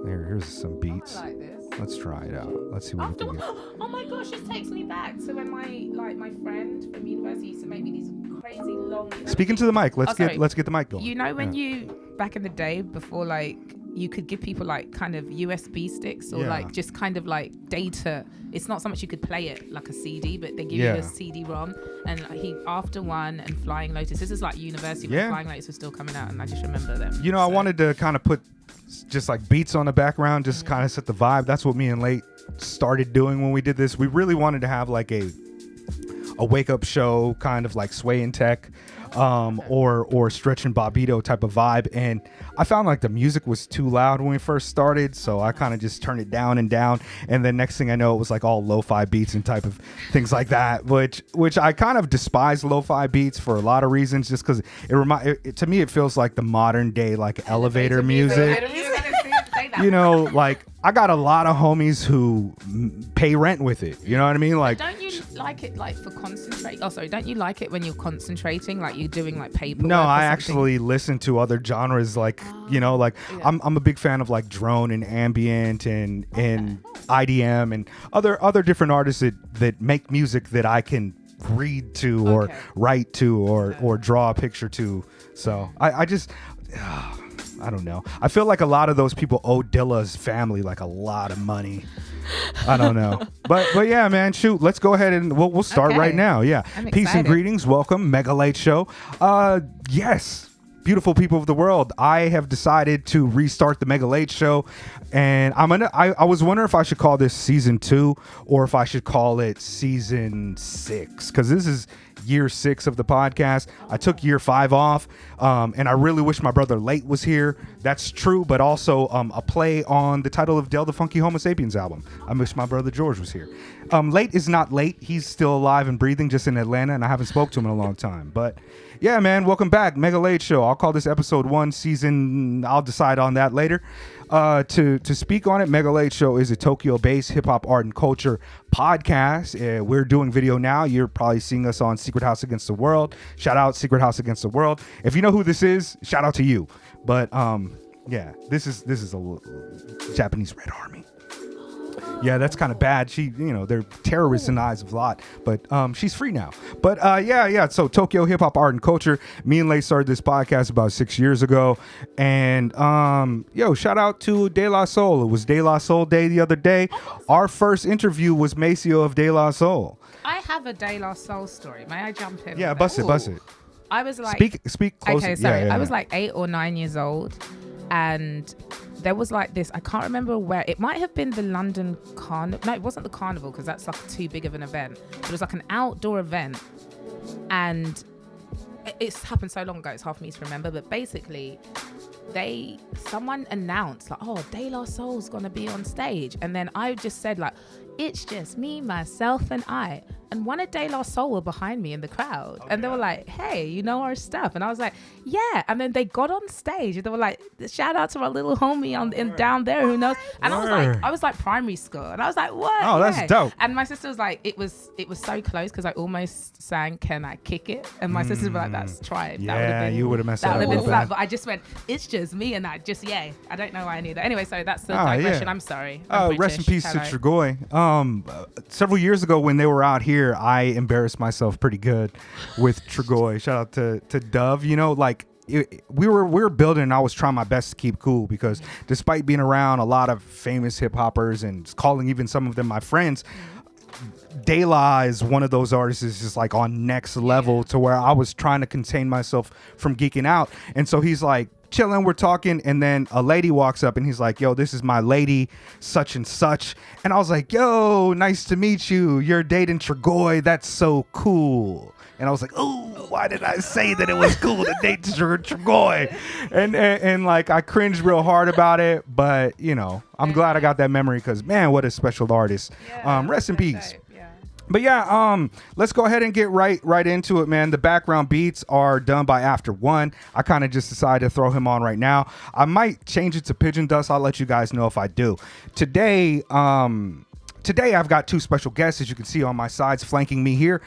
Here's some beats. I like this. Let's try it out. Let's see what we can get. Oh my gosh, this takes me back to when my friend from university used to make me these crazy long. Speaking to the mic, let's get the mic going. You know when you back in the day before like you could give people like kind of USB sticks or like just kind of like data. It's not so much you could play it like a CD, but they give you a CD-ROM. And he After One and Flying Lotus. This is like university when Flying Lotus was still coming out, and I just remember them. You know, I wanted to kind of put just like beats on the background, just kind of set the vibe. That's what me and Late started doing when we did this. We really wanted to have like a wake up show, kind of like Sway and Tech, or Stretch and Bobbito type of vibe. And I found like the music was too loud when we first started, so I kind of just turned it down. And then next thing I know, it was like all lo-fi beats and type of things like that, which I kind of despise lo-fi beats for a lot of reasons, just because to me it feels like the modern day like elevator music. You know, like I got a lot of homies who pay rent with it. You know what I mean? Like, don't you like it like for concentrate? Oh, sorry. Don't you like it when you're concentrating, like you're doing like paper? No, I actually listen to other genres. Like, you know, like I'm a big fan of like drone and ambient and IDM and other different artists that make music that I can read to or write to or draw a picture to. So I just. I don't know. I feel like a lot of those people owe Dilla's family like a lot of money. I don't know. But yeah, man, shoot. Let's go ahead and we'll start right now. Yeah. Peace and greetings. Welcome. Mega Late Show. Yes. Beautiful people of the world. I have decided to restart the Mega Late Show, and I was wondering if I should call this season 2 or if I should call it season 6, because this is year 6 of the podcast. I took year 5 off, and I really wish my brother Late was here. That's true, but also a play on the title of Del the Funky Homo Sapiens album. I wish my brother George was here. Late is not late. He's still alive and breathing, just in Atlanta, and I haven't spoke to him in a long time. But yeah, man, welcome back. Mega Late Show. I'll call this episode 1 season. I'll decide on that later. To speak on it, Mega Late Show is a Tokyo-based hip-hop art and culture podcast. We're doing video now. You're probably seeing us on Secret House Against the World. Shout out Secret House Against the World. If you know who this is, shout out to you. But yeah, this is a Japanese Red Army. Yeah, that's kind of bad. They're terrorists in the eyes of a lot, but she's free now. But yeah. So Tokyo hip hop art and culture. Me and Lay started this podcast about 6 years ago, and shout out to De La Soul. It was De La Soul Day the other day. Our first interview was Maceo of De La Soul. I have a De La Soul story. May I jump in? Yeah, bust it. I was like, speak closer. Okay, sorry. Yeah. I was like 8 or 9 years old, and there was like this, I can't remember where, it might have been the London Carnival. No, it wasn't the Carnival, because that's like too big of an event. It was like an outdoor event, and it's happened so long ago, it's hard for me to remember, but basically someone announced like, oh, De La Soul's gonna be on stage, and then I just said like, it's just me, myself, and I. And one of De La Soul were behind me in the crowd. And they were like, hey, you know our stuff? And I was like, yeah. And then they got on stage and they were like, shout out to our little homie down there who knows. And I was like primary school. And I was like, what? Oh, that's dope. And my sister was like, it was so close, because I almost sang Can I Kick It? And my sisters were like, that's Tribe. Yeah, you would have messed up. That would have been flat. But I just went, it's just me. And I just, I don't know why I knew that. Anyway, so that's the digression. Yeah. I'm sorry. Rest in peace to Trigoi. Several years ago when they were out here, I embarrassed myself pretty good with Trigoi. Shout out to Dove. You know, like we were building, and I was trying my best to keep cool, because despite being around a lot of famous hip hoppers and calling even some of them my friends, De La is one of those artists is just like on next level, to where I was trying to contain myself from geeking out. And so he's like chilling, we're talking, and then a lady walks up and he's like, yo, this is my lady such and such. And I was like, yo, nice to meet you, you're dating Trigoi, that's so cool. And I was like, oh, why did I say that it was cool to date Trigoi? And like I cringed real hard about it, but you know, I'm glad I got that memory, because man, what a special artist. Rest in peace. But yeah, let's go ahead and get right into it, man. The background beats are done by After One. I kind of just decided to throw him on right now. I might change it to Pigeon Dust. I'll let you guys know if I do. Today today I've got two special guests, as you can see on my sides flanking me here.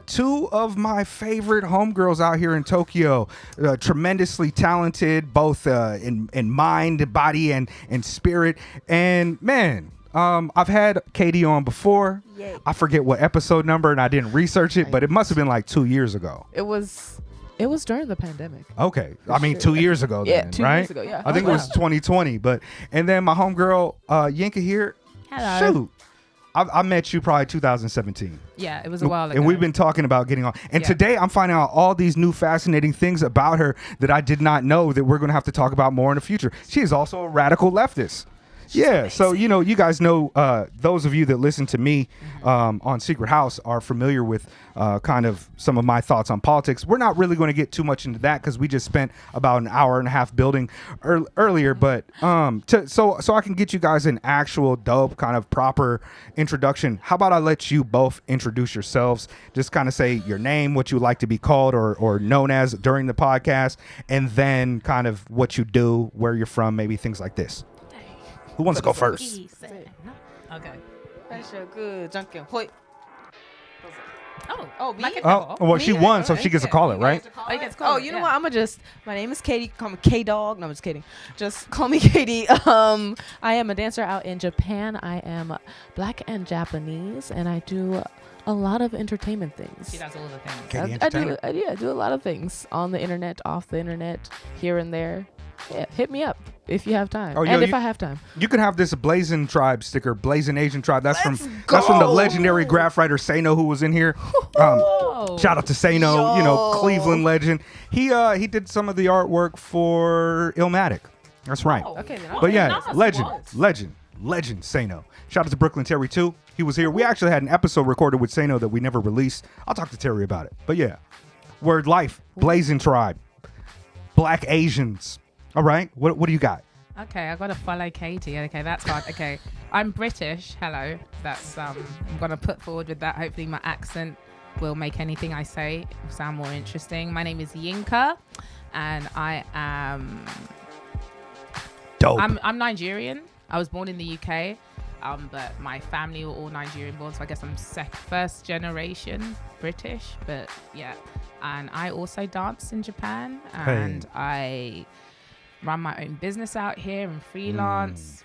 Two of my favorite homegirls out here in Tokyo, tremendously talented, both in mind, body, and spirit. And man, I've had Ktea on before. Yay. I forget what episode number, and I didn't research it, but it must have been like 2 years ago. It was during the pandemic. Okay, I mean 2 years ago. Yeah, then, 2 right? years ago. Yeah, I think it was 2020. And then my homegirl Yinka here. Hello. Shoot, I met you probably 2017. Yeah, it was a while ago. And we've been talking about getting on. And Yeah. today I'm finding out all these new fascinating things about her that I did not know that we're going to have to talk about more in the future. She is also a radical leftist. Yeah, so you guys know, those of you that listen to me on Secret House are familiar with kind of some of my thoughts on politics. We're not really going to get too much into that because we just spent about an hour and a half building earlier. But so I can get you guys an actual dope kind of proper introduction. How about I let you both introduce yourselves? Just kind of say your name, what you like to be called or known as during the podcast, and then kind of what you do, where you're from, maybe things like this. Who wants to go first? Okay. That's your good junkin'. Hoi. Oh, me? like a Oh, dog. well, she Me? won, so she gets to call it, right? Oh, you get to call Oh, it, you know yeah. what? I'm gonna just. My name is Ktea. Call me K-Dog. No, I'm just kidding. Just call me Ktea. I am a dancer out in Japan. I am Black and Japanese, and I do a lot of entertainment things. She does all the things. Ktea I do. Entertainer. I do a lot of things on the internet, off the internet, here and there. Yeah, hit me up if you have time, Oh, yo, and if you- I have time. You can have this Blazing Tribe sticker, Blazing Asian Tribe. That's Let's from the go. legendary graph writer Sano, who was in here. Oh. Shout out to Sano, Yo. Cleveland legend. He did some of the artwork for Illmatic. That's right. Oh. Okay, then. But yeah, Nice. legend Sano. Shout out to Brooklyn Terry too. He was here. We actually had an episode recorded with Sano that we never released. I'll talk to Terry about it. But yeah, Word Life, Blazing Tribe, Black Asians. All right, what do you got? Okay, I gotta follow Ktea. Okay, that's hard. Okay, I'm British. Hello. That's I'm gonna put forward with that. Hopefully, my accent will make anything I say sound more interesting. My name is Yinka, and I am. Dope. I'm Nigerian. I was born in the UK, but my family were all Nigerian born, so I guess I'm first generation British. But yeah, and I also dance in Japan, and I run my own business out here and freelance,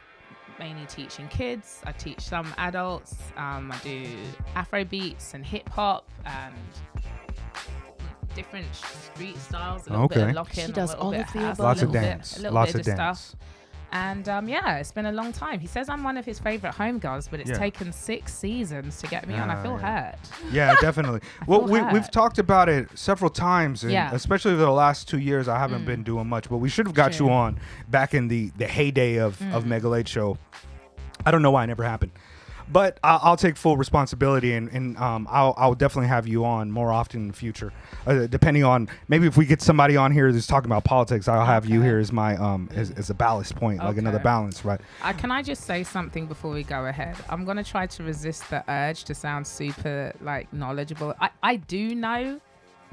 mainly teaching kids. I teach some adults. I do Afro beats and hip hop and different street styles. A little bit Okay. of locking. She does a little all bit of the house, above. Lots a of little dance. bit, a little Lots bit of of dance. stuff. And yeah, it's been a long time. He says I'm one of his favorite homegirls, but it's Yeah. taken 6 seasons to get me on. I feel hurt. Yeah, definitely. Well, feel we've hurt. talked about it several times, and Yeah. especially over the last 2 years, I haven't been doing much. But we should have got True. you on back in the heyday of Mega Late Show. I don't know why it never happened, but I'll take full responsibility, and I'll definitely have you on more often in the future. Depending on, maybe if we get somebody on here that's talking about politics, I'll have you Okay. here as my as a ballast point, like another Okay. balance, right? Can I just say something before we go ahead? I'm going to try to resist the urge to sound super like knowledgeable. I do know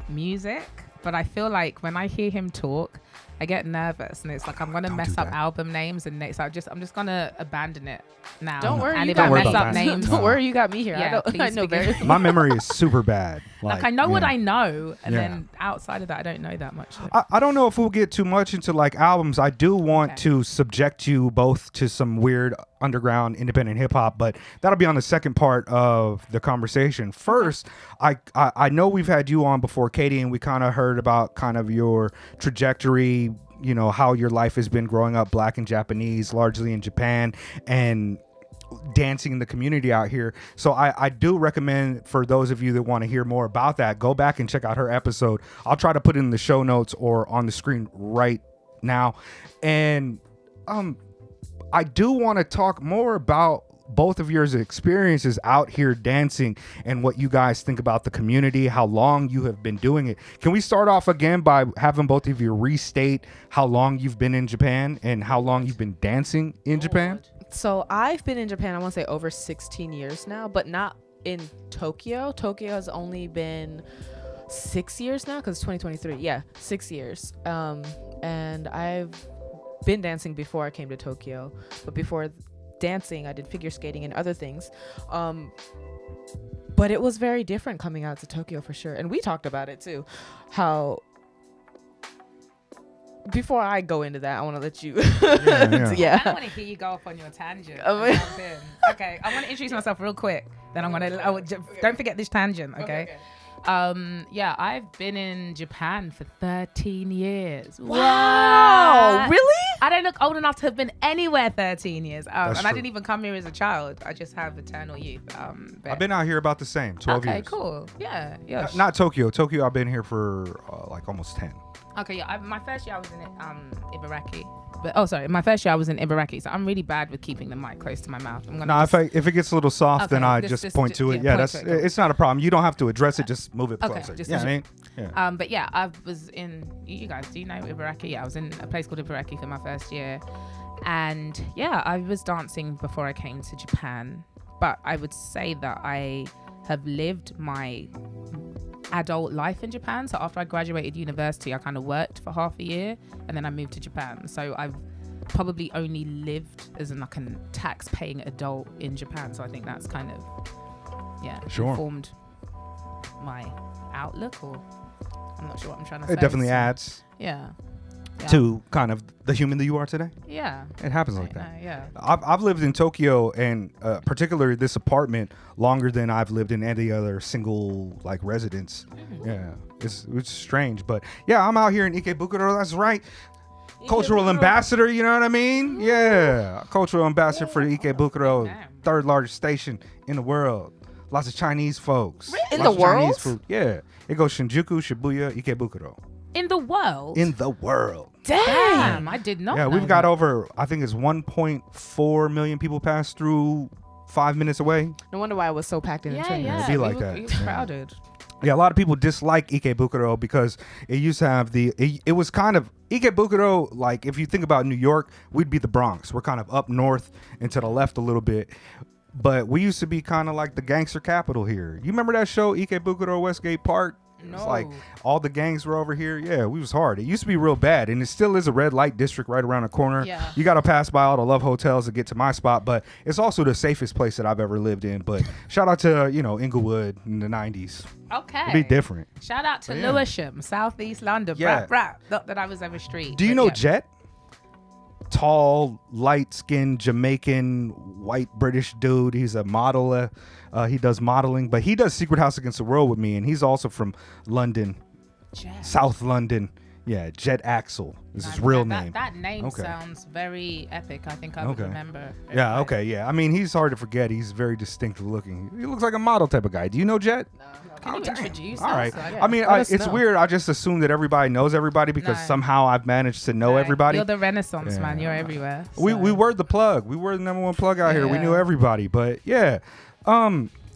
music, but I feel like when I hear him talk, I get nervous, and it's like I'm gonna Don't mess do up that. album names and names. I'm just gonna abandon it now. Don't worry, and you if got I me. mess Don't up worry about names, that. Don't worry, you got me here. Yeah, I please know forgive very. me. My memory is super bad. like I know what yeah. I know, and Yeah. then outside of that, I don't know that much. I don't know if we'll get too much into like albums. I do want Okay. to subject you both to some weird underground independent hip hop, but that'll be on the second part of the conversation. First, I know we've had you on before, Ktea, and we kind of heard about kind of your trajectory, you know, how your life has been growing up Black and Japanese, largely in Japan, and dancing in the community out here. So I do recommend, for those of you that want to hear more about that, go back and check out her episode. I'll try to put it in the show notes or on the screen right now. And I do want to talk more about both of your experiences out here dancing and what you guys think about the community, how long you have been doing it. Can we start off again by having both of you restate how long you've been in Japan and how long you've been dancing in Japan? So I've been in Japan, I want to say over 16 years now, but not in Tokyo. Tokyo has only been 6 years now because it's 2023. Yeah, 6 years. And I've been dancing before I came to Tokyo, but before dancing, I did figure skating and other things. But it was very different coming out to Tokyo for sure. And we talked about it too. How before I go into that, I want to let you. I don't want to hear you go off on your tangent. Okay, I want to introduce myself real quick. Then I'm gonna. Don't forget this tangent. Okay. I've been in Japan for 13 years. Wow, really? I don't look old enough to have been anywhere 13 years. And true. I didn't even come here as a child. I just have eternal youth. I've been out here about the same, 12 years. Okay, cool. Yeah. Not Tokyo. Tokyo, I've been here for like almost 10. Okay, yeah. My first year I was in Ibaraki. My first year I was in Ibaraki, so I'm really bad with keeping the mic close to my mouth. If it gets a little soft, then I just point to it. Yeah, it's not a problem. You don't have to address it. Just move it closer. But yeah, I was in. You guys, do you know Ibaraki? Yeah, I was in a place called Ibaraki for my first year, and yeah, I was dancing before I came to Japan. But I would say that I have lived my adult life in Japan. So after I graduated university, I kind of worked for half a year and then I moved to Japan. So I've probably only lived as a tax paying adult in Japan. So I think that's kind of informed my outlook, or I'm not sure what I'm trying to say. It definitely adds to kind of the human that you are today. Yeah, it happens like that. Yeah, I've lived in Tokyo, and particularly this apartment, longer than I've lived in any other single like residence. Yeah, it's strange, but yeah, I'm out here in Ikebukuro. That's right. Cultural ambassador, you know what I mean? Yeah, cultural ambassador for Ikebukuro, third largest station in the world. Lots of Chinese folks. In the world? Chinese food. Yeah, it goes Shinjuku, Shibuya, Ikebukuro. In the world? In the world. Damn, I did not know. Yeah, we've got over, I think it's 1.4 million people pass through 5 minutes away. No wonder why it was so packed in the train. Yeah, it'd be like that. It was crowded. Yeah, a lot of people dislike Ikebukuro because it used to have it was kind of, Ikebukuro, like if you think about New York, we'd be the Bronx. We're kind of up north and to the left a little bit. But we used to be kind of like the gangster capital here. You remember that show, Ikebukuro Westgate Park? No. It's like all the gangs were over here. Yeah, we was hard. It used to be real bad, and it still is a red light district right around the corner. Yeah. You got to pass by all the love hotels to get to my spot, but it's also the safest place that I've ever lived in. But shout out to, Inglewood in the 90s. Okay. It'd be different. Shout out to Lewisham, Southeast London. Yeah. Not that I was ever street. Do you know Jet? Tall, light-skinned, Jamaican, white British dude. He's a model. He does modeling, but he does Secret House Against the World with me, and he's also from London, South London. Yeah, Jet Axel is his real name. That name sounds very epic. I think I would remember. Yeah, okay, yeah. I mean, he's hard to forget. He's very distinctive looking. He looks like a model type of guy. Do you know Jet? No. Can you introduce us? All right. I mean, it's weird. I just assume that everybody knows everybody because somehow I've managed to know everybody. You're the Renaissance man. You're everywhere. So. We were the plug. We were the number one plug out here. We knew everybody. But yeah.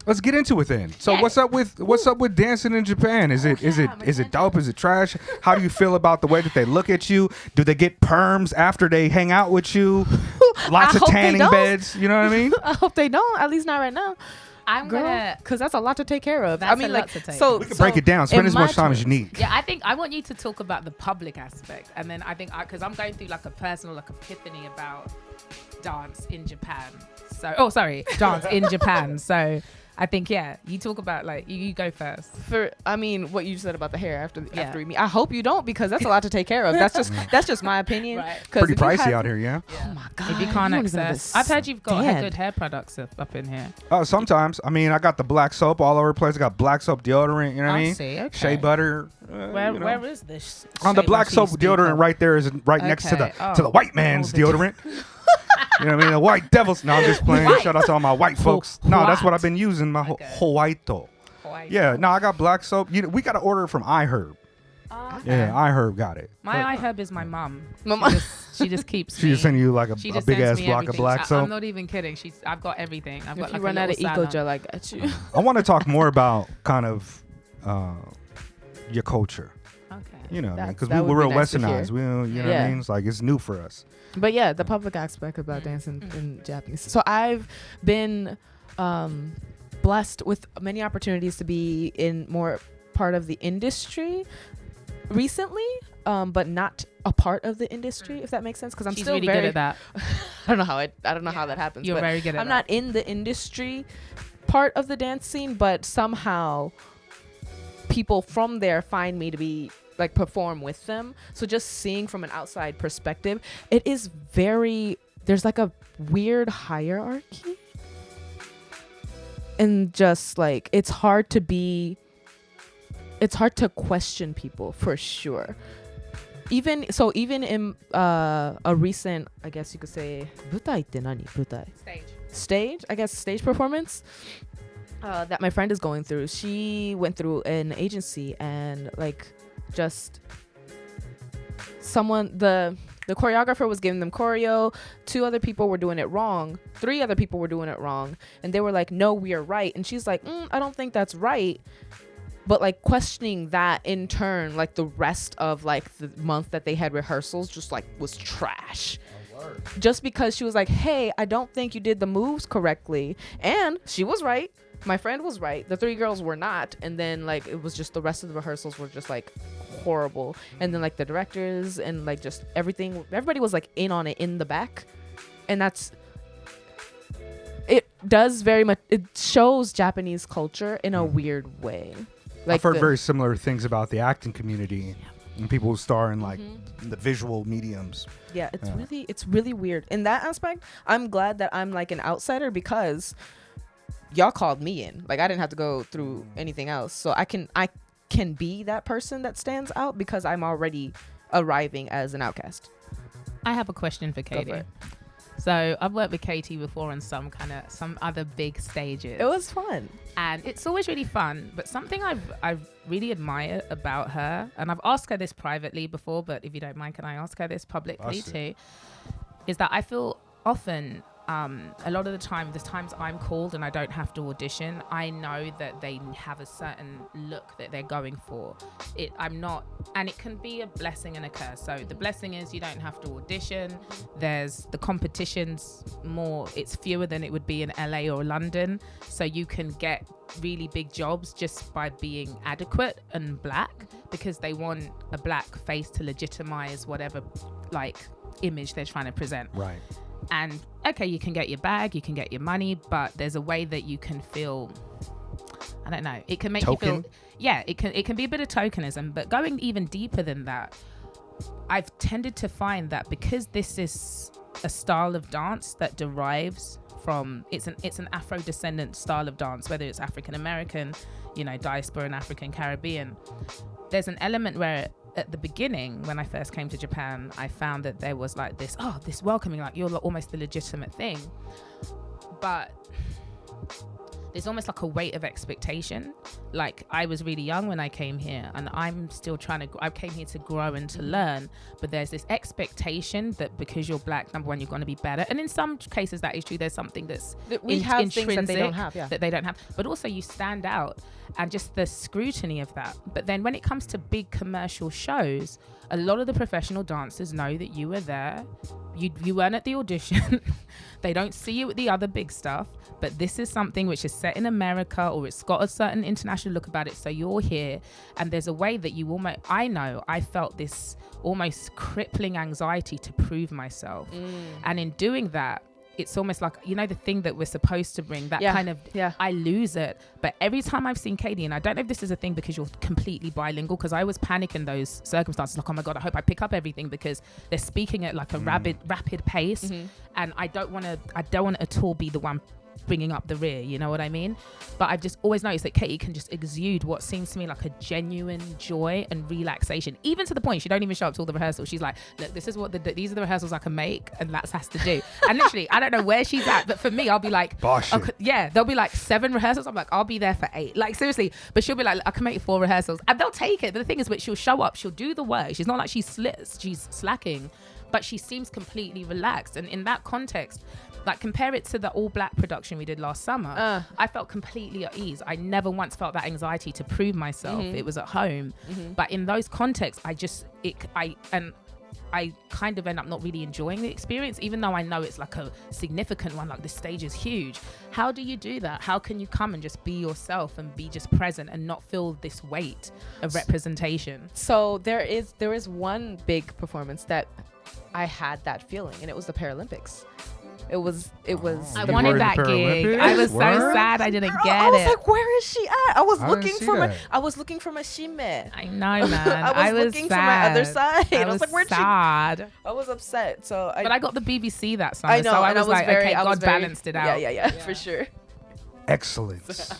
Let's get into it then. So what's up with dancing in Japan? Is it dope? Is it trash? How do you feel about the way that they look at you? Do they get perms after they hang out with you? Lots of tanning beds. You know what I mean? I hope they don't. At least not right now. Because that's a lot to take care of. I mean, like, so we can break it down. Spend as much time as you need. Yeah, I want you to talk about the public aspect, and then I think because I'm going through like a personal epiphany about dance in Japan. Dance in Japan. So I think you talk about you go first. What you said about the hair after me. I hope you don't, because that's a lot to take care of. That's just my opinion. Right. Pretty pricey out here, yeah. Oh my god! If you can't access, I've heard you've got good hair products up in here. Oh, sometimes. I mean, I got the black soap all over the place. I got black soap deodorant. You know what I mean? See, okay. Shea butter. Where is this? On the black soap deodorant right there is right next to the white man's deodorant. You know what I mean? The white devils. No, I'm just playing. Shout out to all my white folks. No, that's what I've been using. My Hawaito. Yeah, no, I got black soap. We got to order it from iHerb. Okay. Yeah, iHerb got it. My iHerb is my mom. She just keeps. She just send you like a big ass block of black soap. I'm not even kidding. I've got everything. I've got if you run out of Eco Gel, I got you. I want to talk more about kind of your culture. Okay. You know, because we were real westernized. We, you know what I mean? It's like it's new for us. But yeah, the public aspect about dancing in Japanese. So I've been blessed with many opportunities to be in more part of the industry recently. but not a part of the industry, if that makes sense. Because I'm She's still really very good at that. I don't know how that happens. You're but very good at I'm that. not in the industry part of the dance scene, but somehow people from there find me to be like perform with them. So just seeing from an outside perspective, it is there's like a weird hierarchy, and just like it's hard to question people for sure. Even in a recent, I guess you could say, 舞台って何? 舞台 stage, I guess, stage performance that my friend is going through. She went through an agency, and like just the choreographer was giving them choreo. 2 other people were doing it wrong. 3 other people were doing it wrong, and they were like, no, we are right. And she's like, I don't think that's right. But like questioning that in turn, like the rest of like the month that they had rehearsals just like was trash. Just because she was like, hey, I don't think you did the moves correctly. And she was right. My friend was right. The 3 girls were not. And then like it was just the rest of the rehearsals were just like horrible. And then like the directors and like just everybody was like in on it in the back. And it does very much, it shows Japanese culture in a weird way. Like I've heard very similar things about the acting community and people who star in like the visual mediums. Yeah, it's really weird. In that aspect, I'm glad that I'm like an outsider because y'all called me in. Like I didn't have to go through anything else. So I can be that person that stands out because I'm already arriving as an outcast. I have a question for Ktea. So I've worked with Ktea before on some other big stages. It was fun. And it's always really fun. But something I've really admired about her, and I've asked her this privately before, but if you don't mind, can I ask her this publicly too? Is that I feel often, a lot of the time, there's times I'm called and I don't have to audition. I know that they have a certain look that they're going for. And it can be a blessing and a curse. So the blessing is you don't have to audition. There's the competition's it's fewer than it would be in LA or London. So you can get really big jobs just by being adequate and black, because they want a black face to legitimize whatever like image they're trying to present. Right. And okay, you can get your bag, you can get your money, but there's a way that you can feel, I don't know, it can make you feel, it can be a bit of tokenism. But going even deeper than that, I've tended to find that because this is a style of dance that derives from, it's an Afro-descendant style of dance, whether it's African American, diaspora and African Caribbean. There's an element where at the beginning, when I first came to Japan, I found that there was like this welcoming, like you're almost the legitimate thing. But there's almost like a weight of expectation. Like I was really young when I came here, and I'm still I came here to grow and to learn, but there's this expectation that because you're black, number one, you're going to be better. And in some cases that is true. There's something that we have intrinsic things that they don't have, that they don't have, but also you stand out, and just the scrutiny of that. But then when it comes to big commercial shows, a lot of the professional dancers know that you were there. You weren't at the audition. They don't see you at the other big stuff, but this is something which is set in America, or it's got a certain international look about it. So you're here, and there's a way that you I felt this almost crippling anxiety to prove myself. And in doing that, it's almost like, the thing that we're supposed to bring, that I lose it. But every time I've seen Ktea, and I don't know if this is a thing because you're completely bilingual, because I always panic in those circumstances, like, oh my God, I hope I pick up everything, because they're speaking at like a rapid pace. And I don't want to at all be the one bringing up the rear, you know what I mean? But I've just always noticed that Ktea can just exude what seems to me like a genuine joy and relaxation, even to the point she don't even show up to all the rehearsals. She's like, look, this is these are the rehearsals I can make, and that's has to do. And literally, I don't know where she's at, but for me, I'll be like, there'll be like 7 rehearsals. I'm like, I'll be there for 8, like seriously. But she'll be like, I can make 4 rehearsals, and they'll take it. But the thing is, she'll show up, she'll do the work. She's not like she's slacking, but she seems completely relaxed. And in that context, like compare it to the all black production we did last summer, I felt completely at ease. I never once felt that anxiety to prove myself. It was at home. But in those contexts, I I kind of end up not really enjoying the experience, even though I know it's like a significant one, like the stage is huge. How do you do that? How can you come and just be yourself and be just present and not feel this weight of representation? So there is one big performance that I had that feeling, and it was the Paralympics. It was. I You wanted were in that the gig. Paralympics? I was so Word? sad I didn't Girl, get I was it. like, where is she at? I was I didn't looking see for that. my shime. I know, man. I was looking for my other side. I I was like, where'd she? sad. I was upset. So But I got the BBC that summer, I know, so I and was like, okay, I was God balanced it out. Yeah, for sure. Excellence.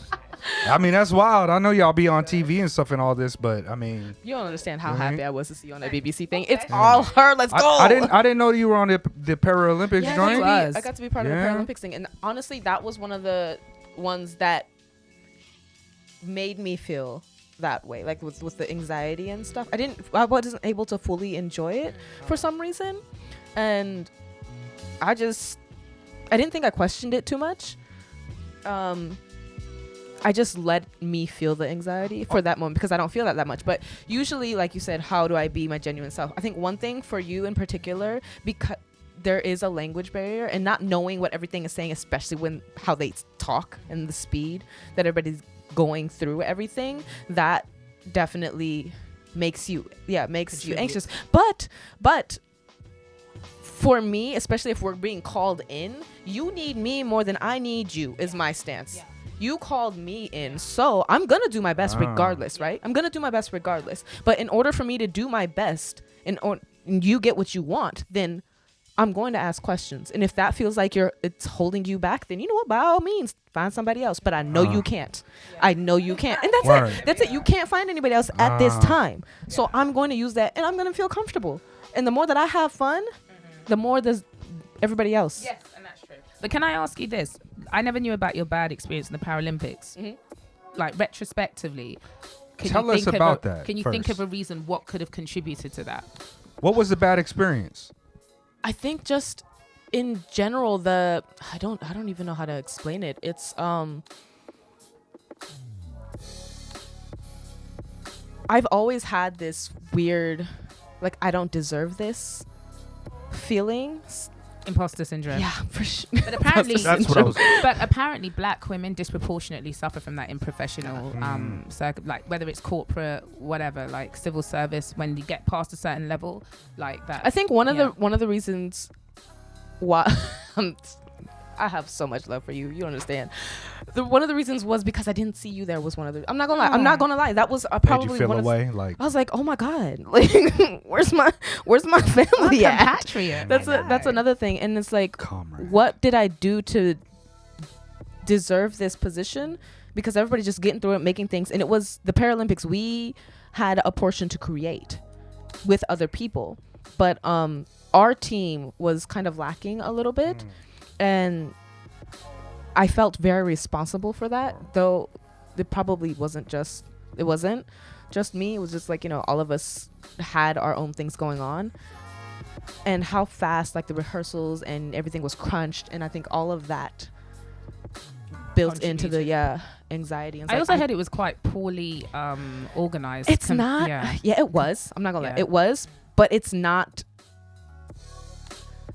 I mean, that's wild. I know y'all be on TV and stuff and all this, but I mean, You don't understand how Mhm. happy I was to see you on that BBC thing. It's Okay. all her. Let's go. I didn't know you were on the Paralympics Yeah, joint. was. I got to be part of Yeah. the Paralympics thing, and honestly, that was one of the ones that made me feel that way, like with the anxiety and stuff. I wasn't able to fully enjoy it for some reason, and I didn't think I questioned it too much. I just let me feel the anxiety for that moment because I don't feel that much. But usually, like you said, how do I be my genuine self? I think one thing for you in particular, because there is a language barrier and not knowing what everything is saying, especially when how they talk and the speed that everybody's going through everything, that definitely makes you anxious. But for me, especially if we're being called in, you need me more than I need you is my stance. You called me in, so I'm gonna do my best regardless, right? I'm gonna do my best regardless. But in order for me to do my best and you get what you want, then I'm going to ask questions. And if that feels like it's holding you back, then you know what? By all means, find somebody else. But I know you can't. I know you can't. And that's Word. it. That's it. You can't find anybody else at this time. So I'm going to use that, and I'm going to feel comfortable. And the more that I have fun, the more does everybody else. Yes, and that's true. But can I ask you this? I never knew about your bad experience in the Paralympics. Mm-hmm. Like retrospectively, Tell us about that Can you think first. of a reason what could have contributed to that? What was the bad experience? I think just in general, I don't even know how to explain it. It's I've always had this weird, like, I don't deserve this feeling. Imposter syndrome. Yeah, for sure. But apparently, That's what I was. but apparently, black women disproportionately suffer from that in professional, like whether it's corporate, whatever, like civil service. When you get past a certain level, like that. I think one of the reasons why I have so much love for you. You don't understand. One of the reasons was because I didn't see you there. Was one of the. I'm not gonna lie. That was probably Made you feel one of. away? Like, I was like, oh my god, like where's my family at? Compatriot. That's another thing, and it's like, comrade. what did I do to deserve this position? Because everybody's just getting through it, making things, and it was the Paralympics. We had a portion to create with other people, but our team was kind of lacking a little bit, and I felt very responsible for that. Though it probably wasn't just me. It was just like, you know, all of us had our own things going on. And how fast, like, the rehearsals and everything was crunched, and I think all of that built into the anxiety. And I also heard it was quite poorly organized. it's not. Yeah, it was. I'm not gonna lie, it was, but it's not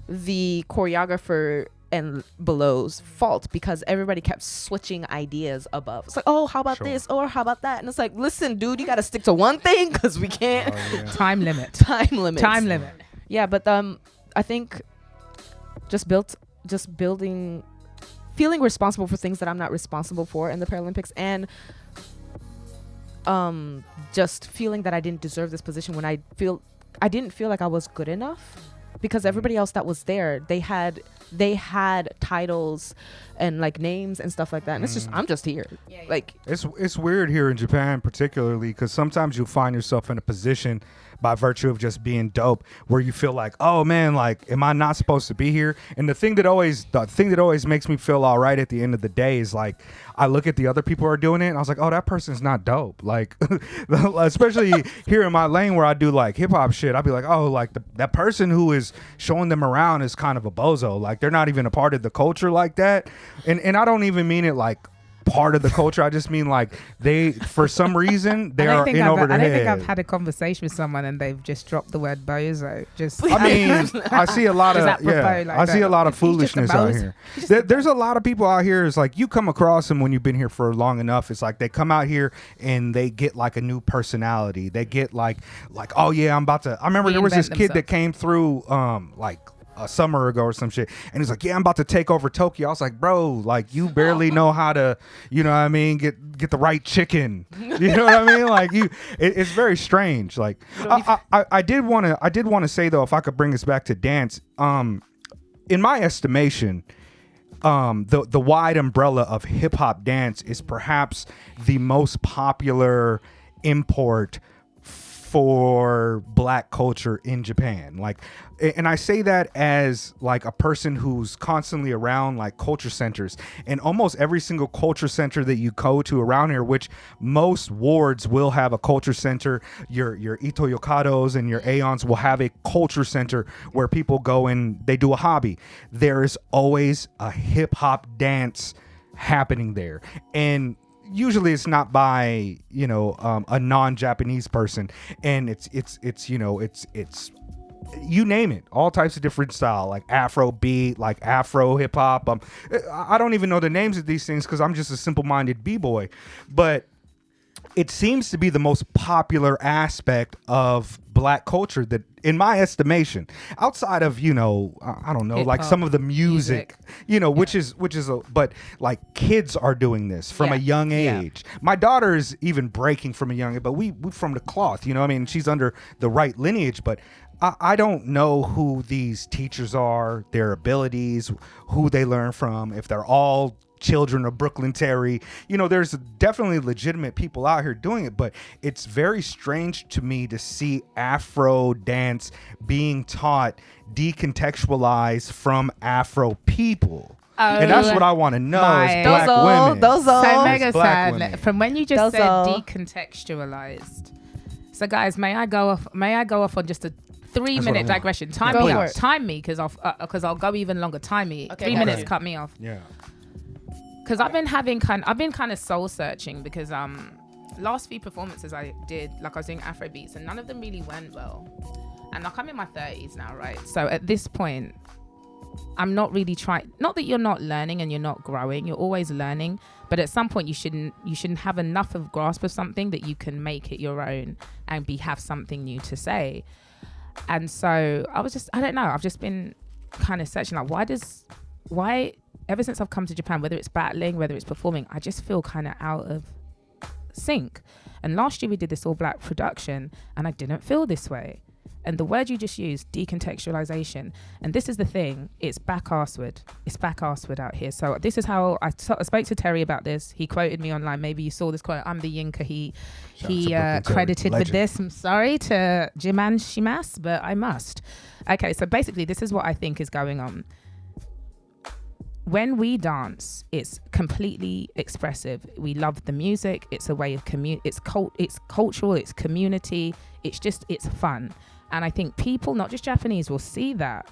the choreographer and below's fault, because everybody kept switching ideas above. It's like, oh, how about this, or how about that? And it's like, listen, dude, you got to stick to one thing because we can't. Time limit. Time limit. Yeah, but I think just building, feeling responsible for things that I'm not responsible for in the Paralympics, and just feeling that I didn't deserve this position when I didn't feel like I was good enough, because everybody else that was there, they had titles and like names and stuff like that, and it's just, I'm just here. Like, it's weird here in Japan, particularly because sometimes you'll find yourself in a position by virtue of just being dope where you feel like, oh man, like, am I not supposed to be here? And the thing that always makes me feel all right at the end of the day is like, I look at the other people who are doing it and I was like, oh, that person's not dope. Like, especially here in my lane where I do like hip hop shit, I'd be like, oh, like that person who is showing them around is kind of a bozo. Like, they're not even a part of the culture like that. And I don't even mean it like part of the culture. I just mean like they, for some reason, they are in over their head. I don't think I've had a conversation with someone and they've just dropped the word bozo. Just I mean, I see a lot of I see a lot of foolishness out here. There's a lot of people out here. It's like you come across them when you've been here for long enough. It's like they come out here and they get like a new personality. They get like oh yeah, I'm about to. I remember there was this kid that came through like a summer ago or some shit, and he's like, yeah, I'm about to take over Tokyo. I was like, bro, like you barely know how to, you know what I mean, get the right chicken. You know what I mean? Like it's very strange. Like I did want to say though, if I could bring us back to dance, in my estimation, the wide umbrella of hip hop dance is perhaps the most popular import for Black culture in Japan. Like, and I say that as like a person who's constantly around like culture centers, and almost every single culture center that you go to around here, which most wards will have a culture center, your Ito-Yokados and your Aeons will have a culture center where people go and they do a hobby. There is always a hip hop dance happening there, and usually it's not by, you know, a non-Japanese person, and it's you name it, all types of different style, like Afro beat, like Afro hip hop. I don't even know the names of these things because I'm just a simple-minded b-boy, but it seems to be the most popular aspect of Black culture that, in my estimation, outside of, you know, I don't know, hip-hop, like some of the music. You know, which is but like kids are doing this from a young age. My daughter is even breaking from a young age, but we from the cloth, you know what I mean? She's under the right lineage, but I don't know who these teachers are, their abilities, who they learn from, if they're all children of Brooklyn Terry. You know, there's definitely legitimate people out here doing it, but it's very strange to me to see Afro dance being taught decontextualized from Afro people. And that's what I want to know as Black women. So Mega-san, from when you just said decontextualized. So guys, may I go off on just a 3-minute digression? Time me, because I'll go even longer. Time me. Okay, 3 minutes. Cut me off. Yeah. Because I've been kind of soul searching, because last few performances I did, like I was doing Afro beats, and none of them really went well. And like I'm in my 30s now, right? So at this point, I'm not really trying. Not that you're not learning and you're not growing. You're always learning, but at some point you shouldn't have enough of grasp of something that you can make it your own and have something new to say. And so I don't know. I've just been kind of searching, like, why ever since I've come to Japan, whether it's battling, whether it's performing, I just feel kind of out of sync. And last year we did this all Black production and I didn't feel this way. And the word you just used, decontextualization. And this is the thing, it's back-arseward. It's back-arseward out here. So this is how I spoke to Terry about this. He quoted me online. Maybe you saw this quote. I'm the Yinka. He credited with this. I'm sorry to Jiman Shimas, but I must. Okay, so basically this is what I think is going on. When we dance, it's completely expressive. We love the music. It's a way of it's cultural, it's community. It's fun. And I think people, not just Japanese, will see that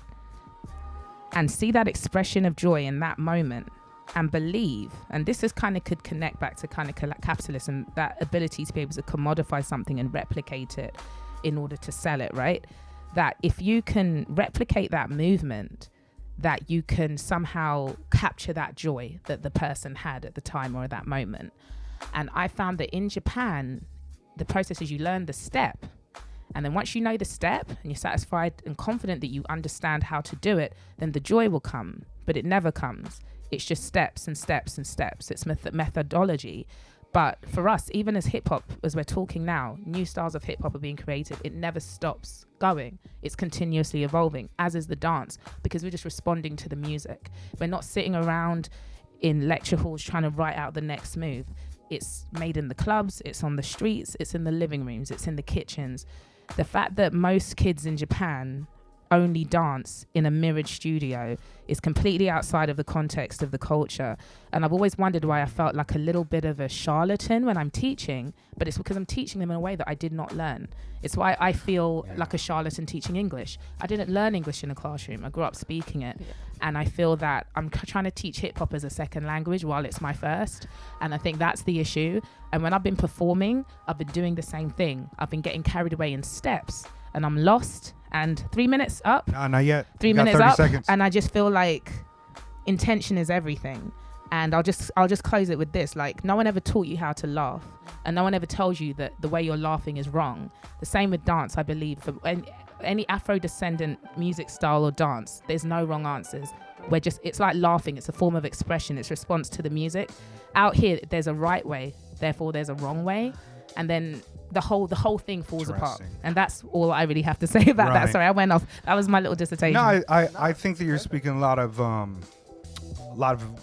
and see that expression of joy in that moment and believe. And this is kind of could connect back to kind of capitalism, that ability to be able to commodify something and replicate it in order to sell it, right? That if you can replicate that movement, that you can somehow capture that joy that the person had at the time or at that moment. And I found that in Japan, the process is you learn the step. And then once you know the step and you're satisfied and confident that you understand how to do it, then the joy will come, but it never comes. It's just steps and steps and steps. It's methodology. But for us, even as hip hop, as we're talking now, new styles of hip hop are being created. It never stops going. It's continuously evolving, as is the dance, because we're just responding to the music. We're not sitting around in lecture halls trying to write out the next move. It's made in the clubs, it's on the streets, it's in the living rooms, it's in the kitchens. The fact that most kids in Japan only dance in a mirrored studio is completely outside of the context of the culture. And I've always wondered why I felt like a little bit of a charlatan when I'm teaching, but it's because I'm teaching them in a way that I did not learn. It's why I feel like a charlatan teaching English. I didn't learn English in a classroom. I grew up speaking it. And I feel that I'm trying to teach hip hop as a second language while it's my first. And I think that's the issue. And when I've been performing, I've been doing the same thing. I've been getting carried away in steps and I'm lost. And 3 minutes up. No, not yet. 3 minutes up. Seconds. And I just feel like intention is everything. And I'll just close it with this. Like, no one ever taught you how to laugh. And no one ever tells you that the way you're laughing is wrong. The same with dance, I believe. For any Afro-descendant music style or dance, there's no wrong answers. It's like laughing. It's a form of expression. It's response to the music. Out here, there's a right way. Therefore, there's a wrong way. And then the whole thing falls apart. And that's all I really have to say about that. Sorry, I went off. That was my little dissertation. No, I think that you're speaking a lot of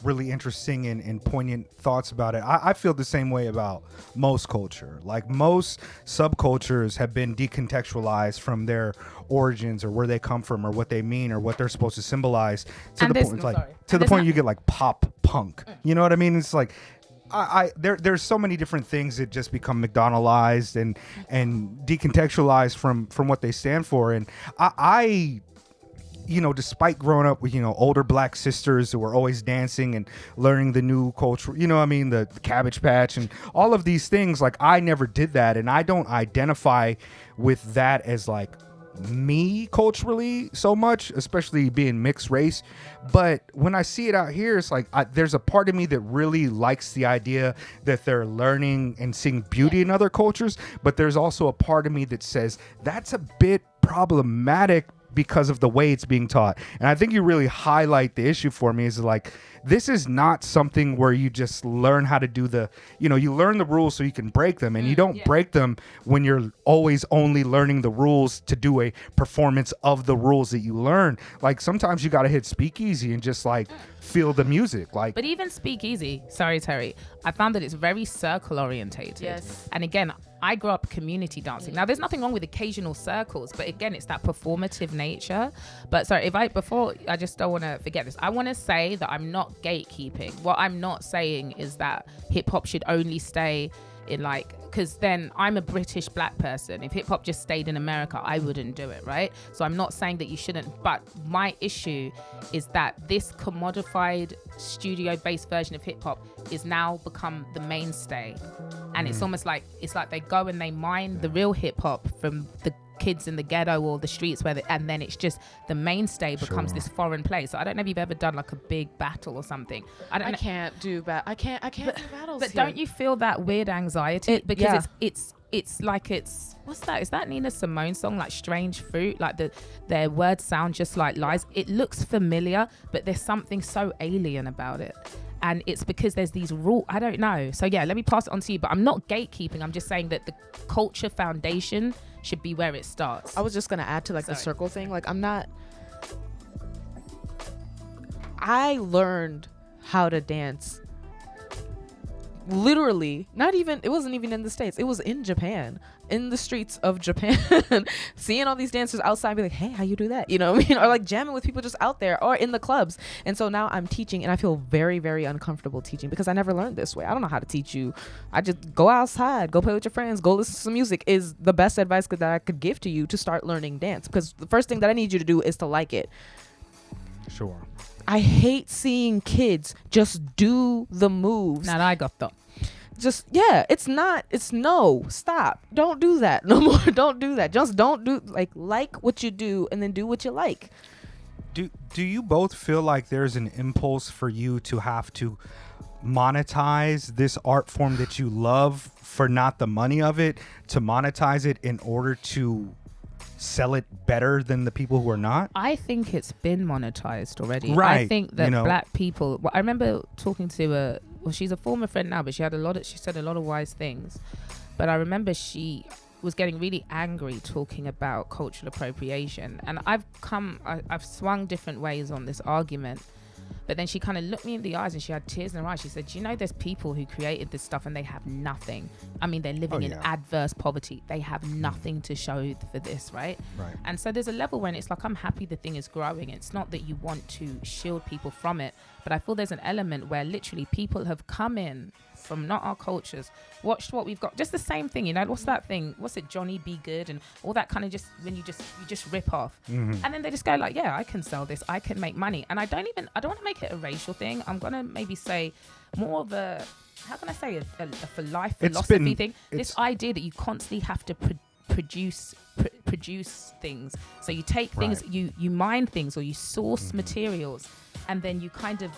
really interesting and poignant thoughts about it. I feel the same way about most culture. Like, most subcultures have been decontextualized from their origins or where they come from or what they mean or what they're supposed to symbolize to the point you get like pop punk. You know what I mean? It's like there's so many different things that just become McDonaldized and decontextualized from what they stand for. And I you know, despite growing up with, you know, older black sisters who were always dancing and learning the new culture, you know what I mean, the Cabbage Patch and all of these things, like, I never did that. And I don't identify with that as like me culturally so much, especially being mixed race. But when I see it out here, it's like there's a part of me that really likes the idea that they're learning and seeing beauty in other cultures, but there's also a part of me that says that's a bit problematic because of the way it's being taught. And I think you really highlight the issue for me is like, this is not something where you just learn how to do you learn the rules so you can break them, and you don't break them when you're always only learning the rules to do a performance of the rules that you learn. Like, sometimes you got to hit speakeasy and just like feel the music. Like, but even speakeasy, sorry Terry, I found that it's very circle orientated. Yes. And again, I grew up community dancing. Now, there's nothing wrong with occasional circles, but again, it's that performative nature. But sorry, before I just don't want to forget this. I want to say that I'm not gatekeeping. What I'm not saying is that hip hop should only stay in because then I'm a British black person. If hip hop just stayed in America, I wouldn't do it, right? So I'm not saying that you shouldn't, but my issue is that this commodified studio-based version of hip hop is now become the mainstay. And it's almost like, they go and they mine the real hip hop from the kids in the ghetto or the streets and then it's just the mainstay becomes this foreign place. So I don't know if you've ever done like a big battle or something. I can't do battles. But don't you feel that weird anxiety? Because it's like what's that? Is that Nina Simone's song, like Strange Fruit? Like their words sound just like lies. It looks familiar, but there's something so alien about it. And it's because there's these rules. I don't know. So yeah, let me pass it on to you. But I'm not gatekeeping. I'm just saying that the culture foundation should be where it starts. I was just going to add to the circle thing. Like, I learned how to dance literally, it wasn't even in the States. It was in Japan, in the streets of Japan, seeing all these dancers outside, be like, hey, how you do that? You know what I mean? Or like jamming with people just out there or in the clubs. And so now I'm teaching and I feel very, very uncomfortable teaching because I never learned this way. I don't know how to teach you. I just go outside, go play with your friends, go listen to some music is the best advice that I could give to you to start learning dance, because the first thing that I need you to do is to like it. Sure. I hate seeing kids just do the moves. Now I got them. It's no, stop. Don't do that no more. Don't do that. Just don't do, like what you do and then do what you like. Do you both feel like there's an impulse for you to have to monetize this art form that you love for not the money of it, to monetize it in order to sell it better than the people who are not? I think it's been monetized already. Right. I think that black people, I remember talking to she's a former friend now, but she said a lot of wise things. But I remember she was getting really angry talking about cultural appropriation. And I've swung different ways on this argument. But then she kind of looked me in the eyes and she had tears in her eyes. She said, you know, there's people who created this stuff and they have nothing. I mean, they're living in adverse poverty. They have nothing to show for this, right? And so there's a level when it's like, I'm happy the thing is growing. It's not that you want to shield people from it, but I feel there's an element where literally people have come in from not our cultures, watched what we've got, just the same thing, you know, what's that thing, what's it, Johnny Be Good and all that kind of, just when you just rip off, and then they just go like, yeah, I can sell this, I can make money. And I don't want to make it a racial thing. I'm gonna maybe say more of a, how can I say, a for life philosophy thing, this idea that you constantly have to produce things. So you take things, you mine things, or you source materials, and then you kind of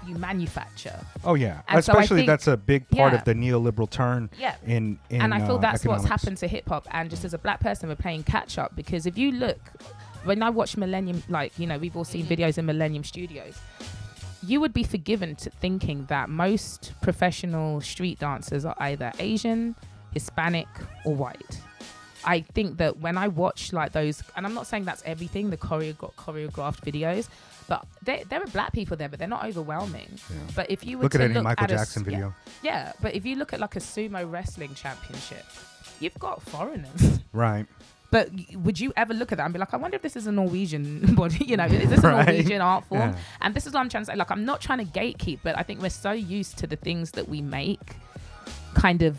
you manufacture. Oh yeah, and especially so I think, that's a big part of the neoliberal turn. In and I feel that's economics. what's happened to hip hop. And just as a black person, we're playing catch up, because if you look, when I watch Millennium, like, you know, we've all seen videos in Millennium Studios, you would be forgiven to thinking that most professional street dancers are either Asian, Hispanic, or white. I think that when I watch like those, and I'm not saying that's everything, the choreographed videos, but there are black people there, but they're not overwhelming. Yeah. But if you were look to at any Michael Jackson video, but if you look at like a sumo wrestling championship, you've got foreigners, right? But would you ever look at that and be like, I wonder if this is a Norwegian body, you know, is this a Norwegian art form? Yeah. And this is what I'm trying to say. Like, I'm not trying to gatekeep, but I think we're so used to the things that we make, kind of,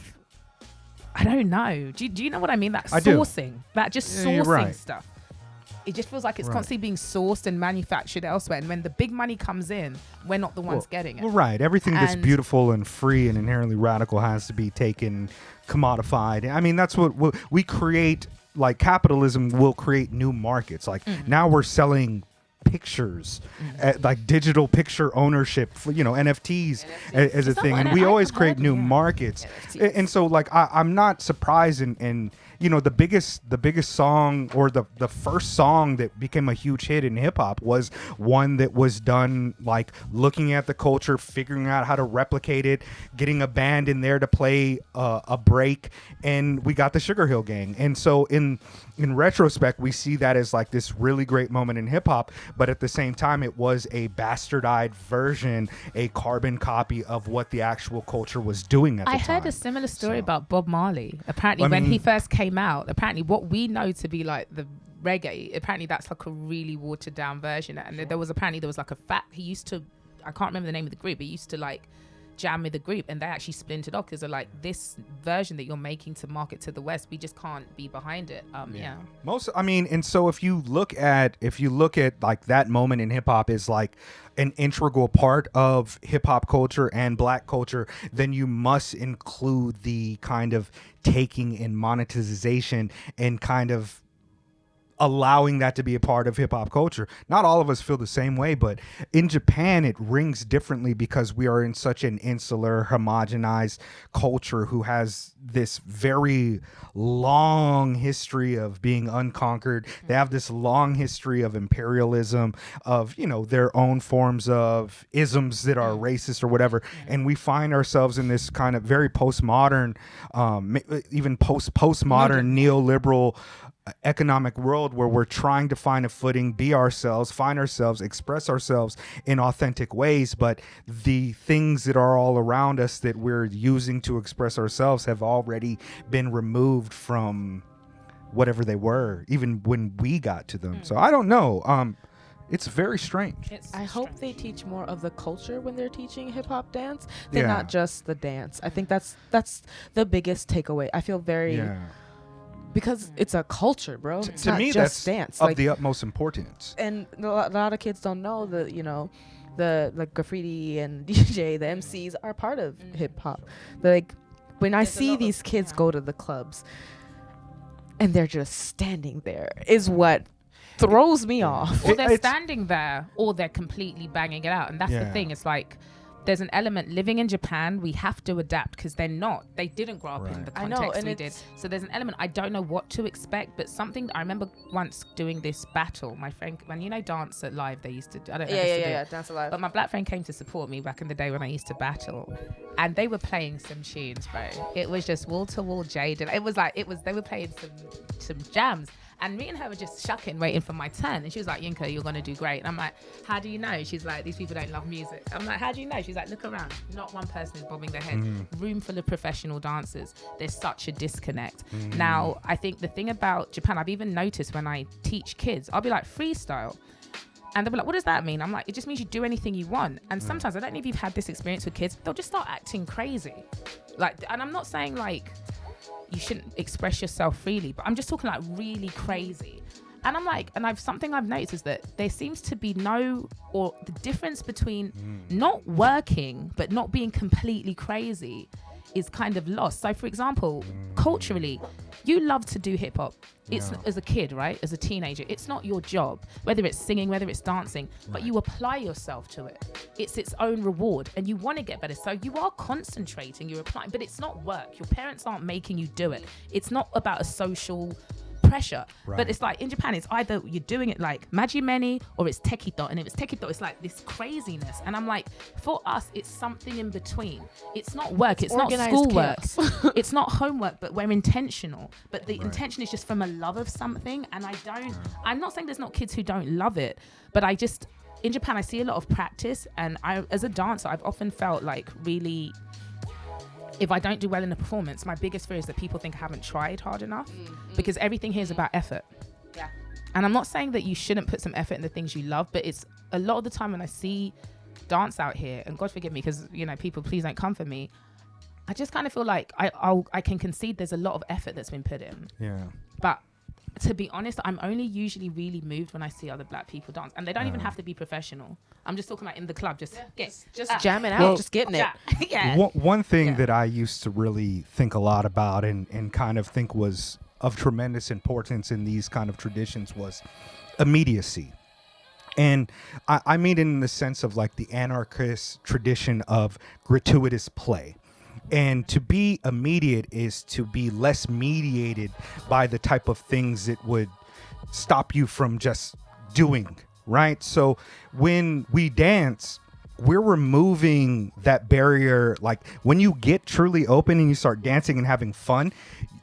I don't know. Do you know what I mean? That sourcing, that just sourcing stuff. It just feels like it's constantly being sourced and manufactured elsewhere. And when the big money comes in, we're not the ones getting it. Well, right. Everything that's beautiful and free and inherently radical has to be taken, commodified. I mean, that's what we create. Like, capitalism will create new markets. Like, now we're selling pictures, like digital picture ownership, for, you know, NFTs as a thing, and we always create new markets. And so, like, I'm not surprised in you know, the biggest song, or the first song that became a huge hit in hip hop was one that was done like looking at the culture, figuring out how to replicate it, getting a band in there to play a break, and we got the Sugar Hill Gang. And so in retrospect, we see that as like this really great moment in hip hop, but at the same time, it was a bastardized version, a carbon copy of what the actual culture was doing at the time. I heard a similar story about Bob Marley. Apparently, when he first came out, apparently what we know to be like the reggae, apparently that's like a really watered down version. And there was like a he used to, I can't remember the name of the group, but he used to like jam with the group, and they actually splintered off because they're like, this version that you're making to market to the West, we just can't be behind it. And so if you look at like that moment in hip hop is like an integral part of hip hop culture and black culture, then you must include the kind of taking and monetization and kind of allowing that to be a part of hip hop culture. Not all of us feel the same way, but in Japan, it rings differently because we are in such an insular, homogenized culture who has this very long history of being unconquered. They have this long history of imperialism, of, you know, their own forms of isms that are racist or whatever. And we find ourselves in this kind of very postmodern, even postmodern neoliberal economic world where we're trying to find a footing, be ourselves, find ourselves, express ourselves in authentic ways, but the things that are all around us that we're using to express ourselves have already been removed from whatever they were, even when we got to them. So I don't know. It's very strange. I hope they teach more of the culture when they're teaching hip hop dance than not just the dance. I think that's the biggest takeaway. I feel very because it's a culture, bro. It's to not me, just that's dance. Of the utmost importance. And a lot of kids don't know that, you know, the like graffiti and DJ, the MCs are part of hip hop. Like, when I see these kids go to the clubs and they're just standing there is what throws me off. Or they're standing there, or they're completely banging it out. And that's the thing. It's like, there's an element, living in Japan, we have to adapt because they didn't grow up in the context we did. So there's an element, I don't know what to expect, but something, I remember once doing this battle, my friend, when you know Dance at Live, they used to, I don't know. Yeah, Dance at Live. But my black friend came to support me back in the day when I used to battle, and they were playing some tunes, bro. It was just wall to wall Jade, and they were playing some jams. And me and her were just shucking, waiting for my turn. And she was like, Yinka, you're going to do great. And I'm like, how do you know? She's like, these people don't love music. I'm like, how do you know? She's like, look around. Not one person is bobbing their head. Room full of professional dancers. There's such a disconnect. Now, I think the thing about Japan, I've even noticed when I teach kids, I'll be like, freestyle. And they'll be like, what does that mean? I'm like, it just means you do anything you want. And sometimes, I don't know if you've had this experience with kids, they'll just start acting crazy. Like, and I'm not saying like, you shouldn't express yourself freely, but I'm just talking like really crazy. And I'm like, and something I've noticed is that there seems to be the difference between not working, but not being completely crazy is kind of lost. So for example, culturally, you love to do hip hop. It's as a kid, right? As a teenager, it's not your job, whether it's singing, whether it's dancing, but you apply yourself to it. It's its own reward and you want to get better. So you are concentrating, you're applying, but it's not work. Your parents aren't making you do it. It's not about a social pressure. But it's like in Japan, it's either you're doing it like majimeni or it's tekito. And if it's tekito, it's like this craziness. And I'm like, for us, it's something in between. It's not work. It's not schoolwork. It's not homework, but we're intentional. But the intention is just from a love of something. And I'm not saying there's not kids who don't love it, but in Japan, I see a lot of practice. And as a dancer, I've often felt like really, if I don't do well in a performance, my biggest fear is that people think I haven't tried hard enough because everything here is about effort. Yeah. And I'm not saying that you shouldn't put some effort in the things you love, but it's a lot of the time when I see dance out here, and God forgive me because, people, please don't come for me. I just kind of feel like I can concede there's a lot of effort that's been put in. Yeah. But to be honest, I'm only usually really moved when I see other black people dance. And they don't even have to be professional. I'm just talking about in the club, just jamming out, just getting it. Yeah. One thing that I used to really think a lot about and kind of think was of tremendous importance in these kind of traditions was immediacy. And I mean it in the sense of like the anarchist tradition of gratuitous play. And to be immediate is to be less mediated by the type of things that would stop you from just doing, right? So when we dance, we're removing that barrier. Like when you get truly open and you start dancing and having fun,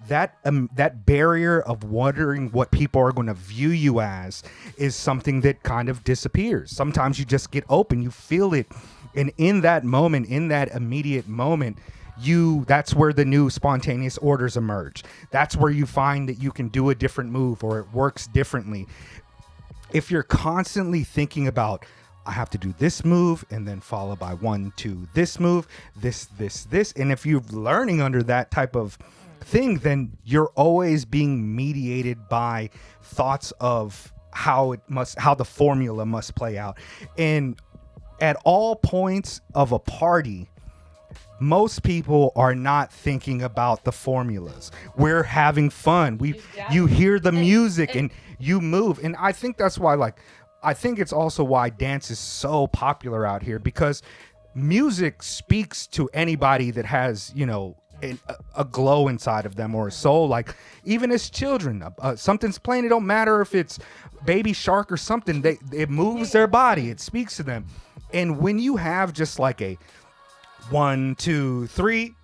that barrier of wondering what people are going to view you as is something that kind of disappears. Sometimes you just get open, you feel it. And in that moment, in that immediate moment, that's where the new spontaneous orders emerge. That's where you find that you can do a different move or it works differently. If you're constantly thinking about, I have to do this move and then followed by 1, 2, this move, this. And if you're learning under that type of thing, then you're always being mediated by thoughts of how the formula must play out. And at all points of a party, most people are not thinking about the formulas. We're having fun. You hear the music and you move. And I think that's why, I think it's also why dance is so popular out here, because music speaks to anybody that has, a glow inside of them or a soul. Like even as children, something's playing. It don't matter if it's Baby Shark or something. It moves their body. It speaks to them. And when you have just like a 1, 2, 3,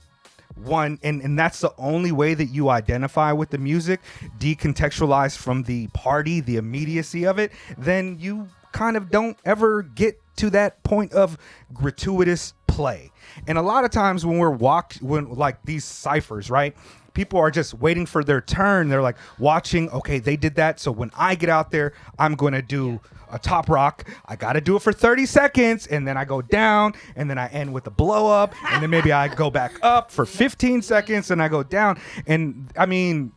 1, and that's the only way that you identify with the music, decontextualized from the party, the immediacy of it, then you kind of don't ever get to that point of gratuitous play. And a lot of times when like these ciphers, right? People are just waiting for their turn. They're like watching, okay, they did that. So when I get out there, I'm going to do a top rock. I got to do it for 30 seconds. And then I go down and then I end with a blow up. And then maybe I go back up for 15 seconds and I go down. And I mean,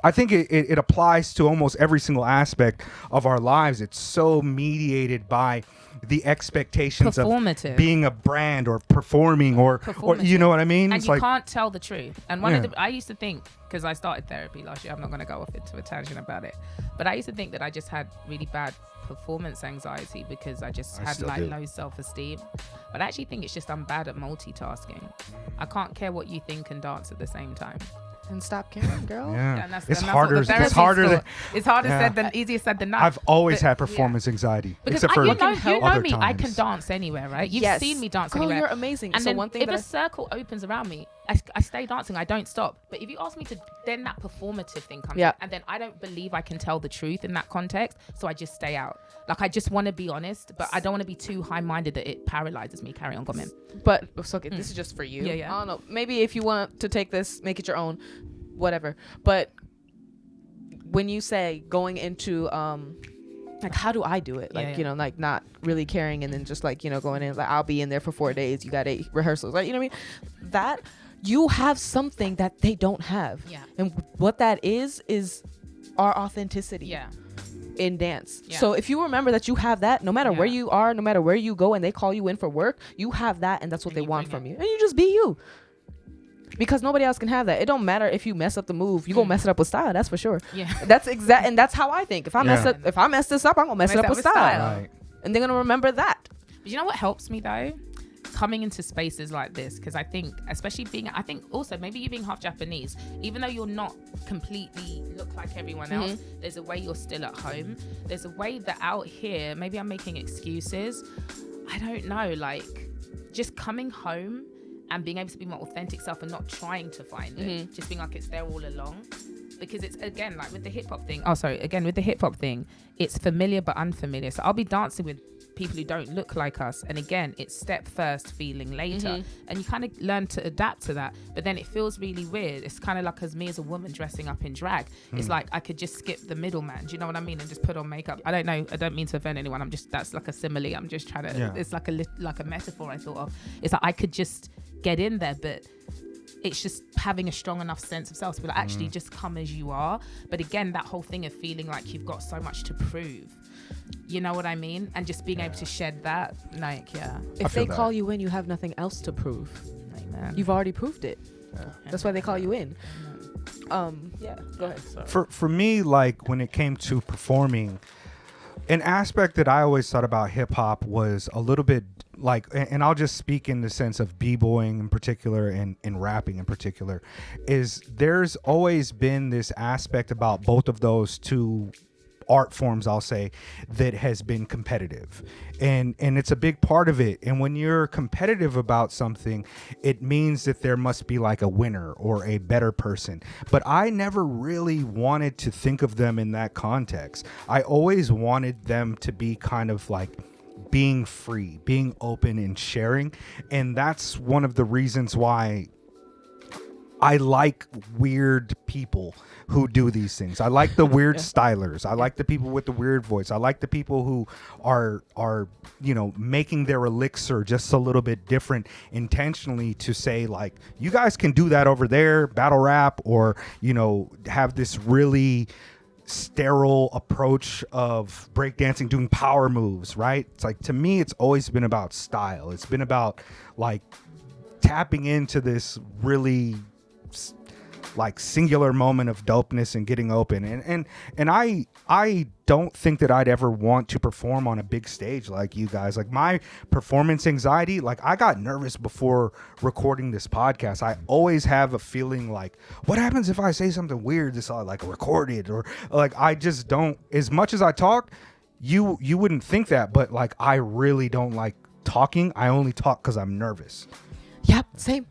I think it applies to almost every single aspect of our lives. It's so mediated by the expectations of being a brand or performing or you know what I mean? And it's you can't tell the truth. And I used to think, because I started therapy last year, I'm not going to go off into a tangent about it, but I used to think that I just had really bad performance anxiety because I had low self-esteem. But I actually think it's just I'm bad at multitasking. I can't care what you think and dance at the same time. And stop caring, girl. Yeah, and it's harder. It's harder. Said than easier said than done. I've always had performance anxiety, because except for you know me. times. I can dance anywhere, right? You've seen me dance anywhere. You're amazing. And so then one thing if a circle opens around me, I stay dancing. I don't stop. But if you ask me to, then that performative thing comes in, and then I don't believe I can tell the truth in that context, so I just stay out. Like, I just want to be honest, but I don't want to be too high-minded that it paralyzes me. Carry on, come in. But so okay, this is just for you. Yeah. I don't know. Maybe if you want to take this, make it your own, whatever. But when you say going into like, how do I do it? Like, you know, like not really caring, and then just like, you know, going in like, I'll be in there for 4 days. You got 8 rehearsals, right? You know what I mean? That you have something that they don't have. Yeah. And what that is our authenticity. Yeah. In dance. Yeah. So if you remember that you have that, no matter where you are, no matter where you go, and they call you in for work, you have that, and that's what they want from you. And you just be you. Because nobody else can have that. It don't matter if you mess up the move, you gonna mess it up with style, that's for sure. Yeah. That's exact, and that's how I think. If I mess this up, I'm gonna mess it up with style. Right. And they're gonna remember that. But you know what helps me though? Coming into spaces like this, because I think, especially I think also maybe you being half Japanese, even though you're not completely look like everyone else, there's a way you're still at home. There's a way that out here, maybe I'm making excuses. I don't know, like just coming home and being able to be my authentic self and not trying to find it, just being like it's there all along. Because it's, again, like with the hip hop thing. With the hip hop thing, it's familiar but unfamiliar. So I'll be dancing with people who don't look like us. And again, it's step first, feeling later. And you kind of learn to adapt to that. But then it feels really weird. It's kind of like as me as a woman dressing up in drag. It's like I could just skip the middleman. Do you know what I mean? And just put on makeup. I don't know. I don't mean to offend anyone. that's like a simile. I'm just trying to, it's like a metaphor I thought of. It's like I could just get in there, but it's just having a strong enough sense of self to be like, actually just come as you are. But again, that whole thing of feeling like you've got so much to prove, you know what I mean? And just being able to shed that, like, if they call you in, you have nothing else to prove. Amen. You've already proved it. That's why they call you in. Go ahead. For me, like when it came to performing, an aspect that I always thought about hip hop was a little bit like, and I'll just speak in the sense of b-boying in particular and rapping in particular, is there's always been this aspect about both of those two art forms, I'll say, that has been competitive, and it's a big part of it. And when you're competitive about something, it means that there must be like a winner or a better person. But I never really wanted to think of them in that context. I always wanted them to be kind of like being free, being open and sharing. And that's one of the reasons why I like weird people who do these things. I like the weird stylers. I like the people with the weird voice. I like the people who are you know, making their elixir just a little bit different intentionally to say, like, you guys can do that over there, battle rap, or, you know, have this really sterile approach of breakdancing, doing power moves, right? It's like, to me, it's always been about style. It's been about like tapping into this really like singular moment of dopeness and getting open. And I don't think that I'd ever want to perform on a big stage like you guys. Like, my performance anxiety, like, I got nervous before recording this podcast. I always have a feeling like, what happens if I say something weird that's like recorded, or like, I just don't, as much as I talk, you wouldn't think that, but like, I really don't like talking. I only talk because I'm nervous. Yep, same.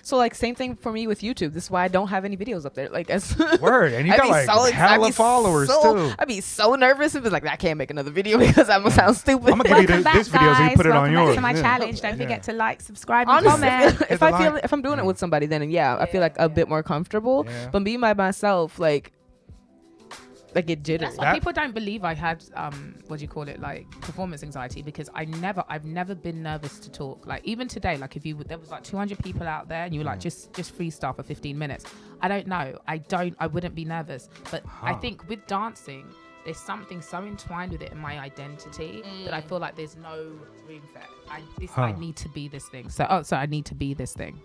So like, same thing for me with YouTube. This is why I don't have any videos up there. Like, as word, and you got like hella followers too. I'd be so nervous and be like, I can't make another video because I'm gonna sound stupid. I'm gonna give you this video so you put it on yours. Welcome back to my challenge. Don't forget to like, subscribe, and Honestly, comment. if I'm doing it with somebody, then I feel like a bit more comfortable. Yeah. But being by myself, like, I get jittery. That's why people don't believe I had what do you call it, like performance anxiety, because I've never been nervous to talk. Like, even today, like, if there was like 200 people out there and you were like, just freestyle for 15 minutes, I don't know, I wouldn't be nervous. But I think with dancing, there's something so entwined with it in my identity that I feel like there's no room for it. I need to be this thing. So I need to be this thing.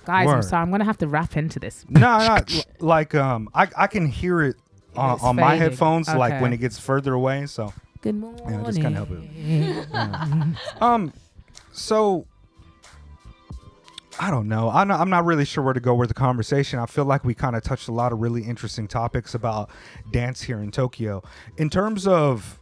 Guys, I'm sorry, I'm gonna have to rap into this. No, like I can hear it on my headphones, okay, like when it gets further away. So good morning. yeah, I just can't help it. Yeah. So I don't know. I'm not really sure where to go with the conversation. I feel like we kind of touched a lot of really interesting topics about dance here in Tokyo. In terms of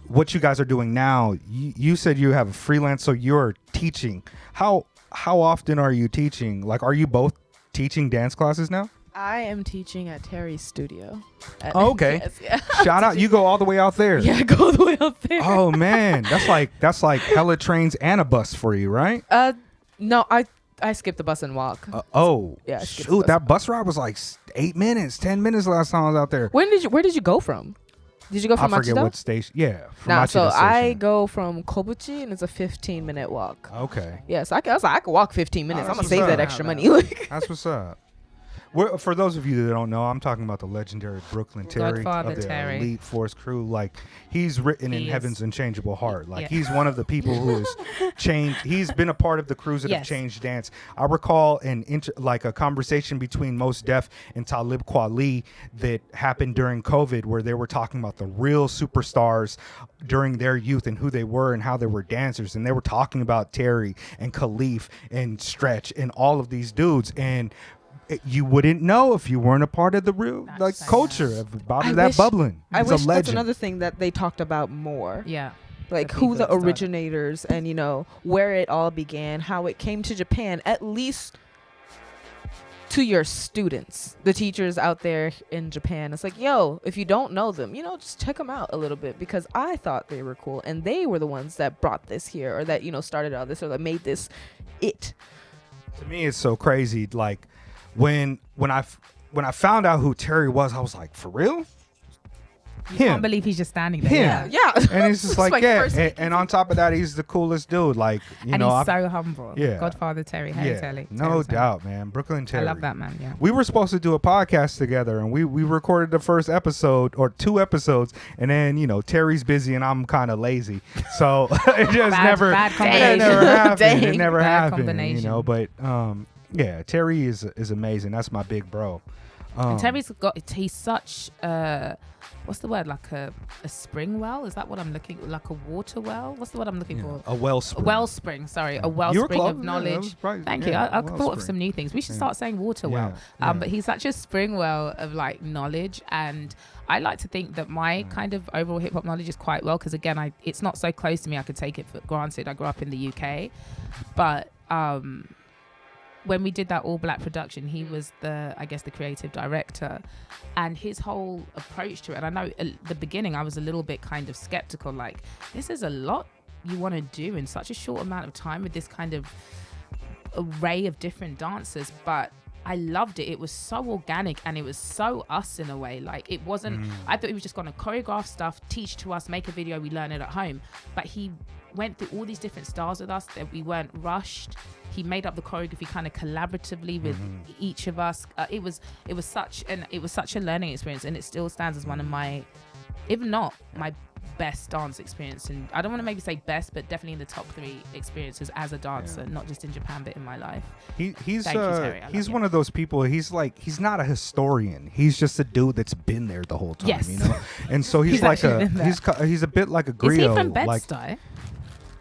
what you guys are doing now, you said you have a freelance, so you're teaching. How how often are you teaching? Like, are you both teaching dance classes now? I am teaching at Terry's studio. Oh, okay. Yes, yeah. Shout out. You go all the way out there. Yeah, go all the way up there. Oh man, that's like hella trains and a bus for you, right? No, I skipped the bus and walk. Yeah. I skipped the Shoot, bus. that bus ride was like 8 minutes, 10 minutes last time I was out there. Where did you go from? Did you go I from forget Machida? what station. Yeah, from Nah, Machida so I station. go from Kobuchi and it's a 15-minute walk. Okay. Yeah, so I was like, I could walk 15 minutes. that's I'm gonna what's save up. that extra money. Like, That's what's up. For those of you that don't know, I'm talking about the legendary Brooklyn Terry Godfather of the Terry. Elite Force crew. Like, he's written in He is. Heaven's Unchangeable Heart. Like, Yeah. he's one of the people who has changed. He's been a part of the crews that have Yes. changed dance. I recall a conversation between Mos Def and Talib Kweli that happened during COVID, where they were talking about the real superstars during their youth and who they were and how they were dancers. And they were talking about Terry and Khalif and Stretch and all of these dudes. And you wouldn't know if you weren't a part of the real That's culture of I that wish- bubbling. I He's wish a that's legend. another thing that they talked about more. Yeah. Like The who people the that started. originators and where it all began, how it came to Japan, at least to your students, the teachers out there in Japan. It's like, yo, if you don't know them, just check them out a little bit, because I thought they were cool and they were the ones that brought this here, or that started all this, or that made this it. To me, it's so crazy. Like when I found out who Terry was, I was like, for real? You Him. can't believe he's just standing there. Him. Yeah. And it's just It's like, like yeah. first And on top of that, he's the coolest dude. Like, And he's so humble. Yeah. Godfather Terry. Hey, Terry. no Terry. doubt, man. Brooklyn Terry. I love that man. Yeah. We were supposed to do a podcast together, and we recorded the first episode or 2 episodes, and then Terry's busy and I'm kind of lazy, so it just Bad never combination. it never happened. It Dang. never Bad happened. combination. But yeah, Terry is amazing. That's my big bro. And he's such what's the word, like a spring well? Is that what I'm looking, like a water well? What's the word I'm looking for? A wellspring. A wellspring, sorry, a You were wellspring close. of Yeah, knowledge. that was right. Thank Yeah, you. I a thought of wellspring. some new things. We should Yeah. start saying water well. Yeah. But he's such a spring well of like knowledge, and I like to think that my kind of overall hip hop knowledge is quite well, because again, it's not so close to me. I could take it for granted. I grew up in the UK, but when we did that all black production, he was the creative director, and his whole approach to it. And I know at the beginning I was a little bit kind of skeptical, like, this is a lot you want to do in such a short amount of time with this kind of array of different dancers, but I loved it. It was so organic and it was so us in a way. Like, it wasn't, I thought he was just going to choreograph stuff, teach to us, make a video, we learn it at home. But he went through all these different styles with us, that we weren't rushed. He made up the choreography kind of collaboratively with each of us. It was such a learning experience, and it still stands as one of my, if not my best dance experience. And I don't want to maybe say best, but definitely in the top 3 experiences as a dancer, not just in Japan but in my life. He's Thank you, Terry. I love you. one of those people. He's not a historian. He's just a dude that's been there the whole time. Yes. And so he's He's like actually been there. he's a bit like a Is griot. he from like, Bed-Stuy?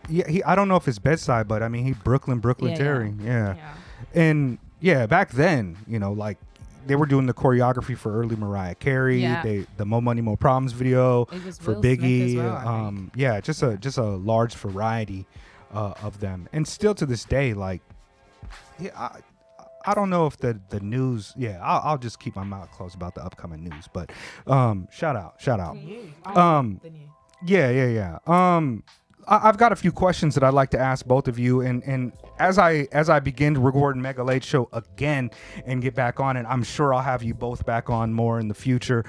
yeah, I don't know if it's Bedside, but I mean, he Brooklyn Yeah, Terry. Yeah. Yeah. And yeah, back then, like they were doing the choreography for early Mariah Carey. Yeah. The Mo Money Mo Problems video It was for Will Smith Biggie. as well, I think. Yeah, just a large variety of them, and still to this day, like, yeah, I don't know if the news. Yeah, I'll just keep my mouth closed about the upcoming news. But shout out. The new. Yeah. I've got a few questions that I'd like to ask both of you, and as I begin to record Mega Late Show again and get back on it, I'm sure I'll have you both back on more in the future,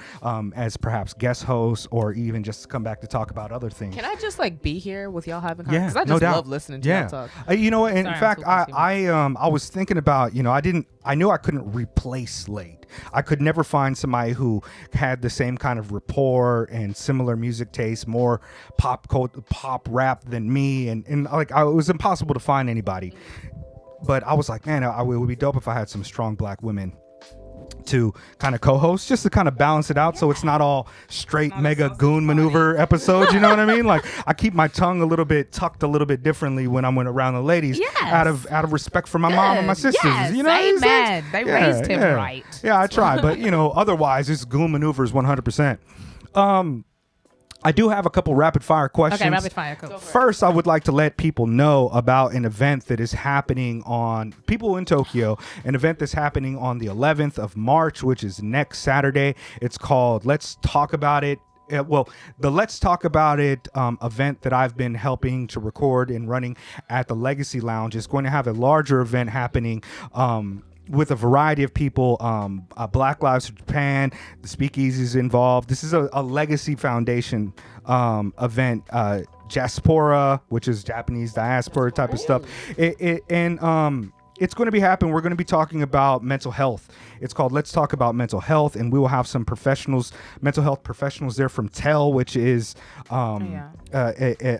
as perhaps guest hosts, or even just come back to talk about other things. Can I just be here with y'all having Yeah, conversations? Because I no just doubt. love listening to Yeah. y'all talk. You know what? In Sorry, I'm fact, talking too I was thinking about, I knew I couldn't replace Late. I could never find somebody who had the same kind of rapport and similar music taste, more pop rap than me, and it was impossible to find anybody. But I was like, man, it would be dope if I had some strong black women to kind of co-host, just to kind of balance it out, so it's not all straight mega goon maneuver episodes. You know what I mean? Like, I keep my tongue tucked a little bit differently when I'm around the ladies, Yes. out of respect for my mom and my sisters. Yes, You know, what I'm saying? amen. They raised him right. Yeah, I try, but otherwise, it's goon maneuvers 100%. I do have a couple rapid fire questions. Okay, rapid fire. Cool. First, I would like to let people know about an event that is happening on people in Tokyo, an event that's happening on the 11th of March, which is next Saturday. It's called Let's Talk About It. The Let's Talk About It event that I've been helping to record and running at the Legacy Lounge is going to have a larger event happening with a variety of people. Black Lives Japan, the Speakeasy is involved. This is a Legacy Foundation event. Diaspora, which is Japanese diaspora type of stuff. It's going to be happening. We're going to be talking about mental health. It's called Let's Talk About Mental Health, and we will have some mental health professionals there from TEL, which is a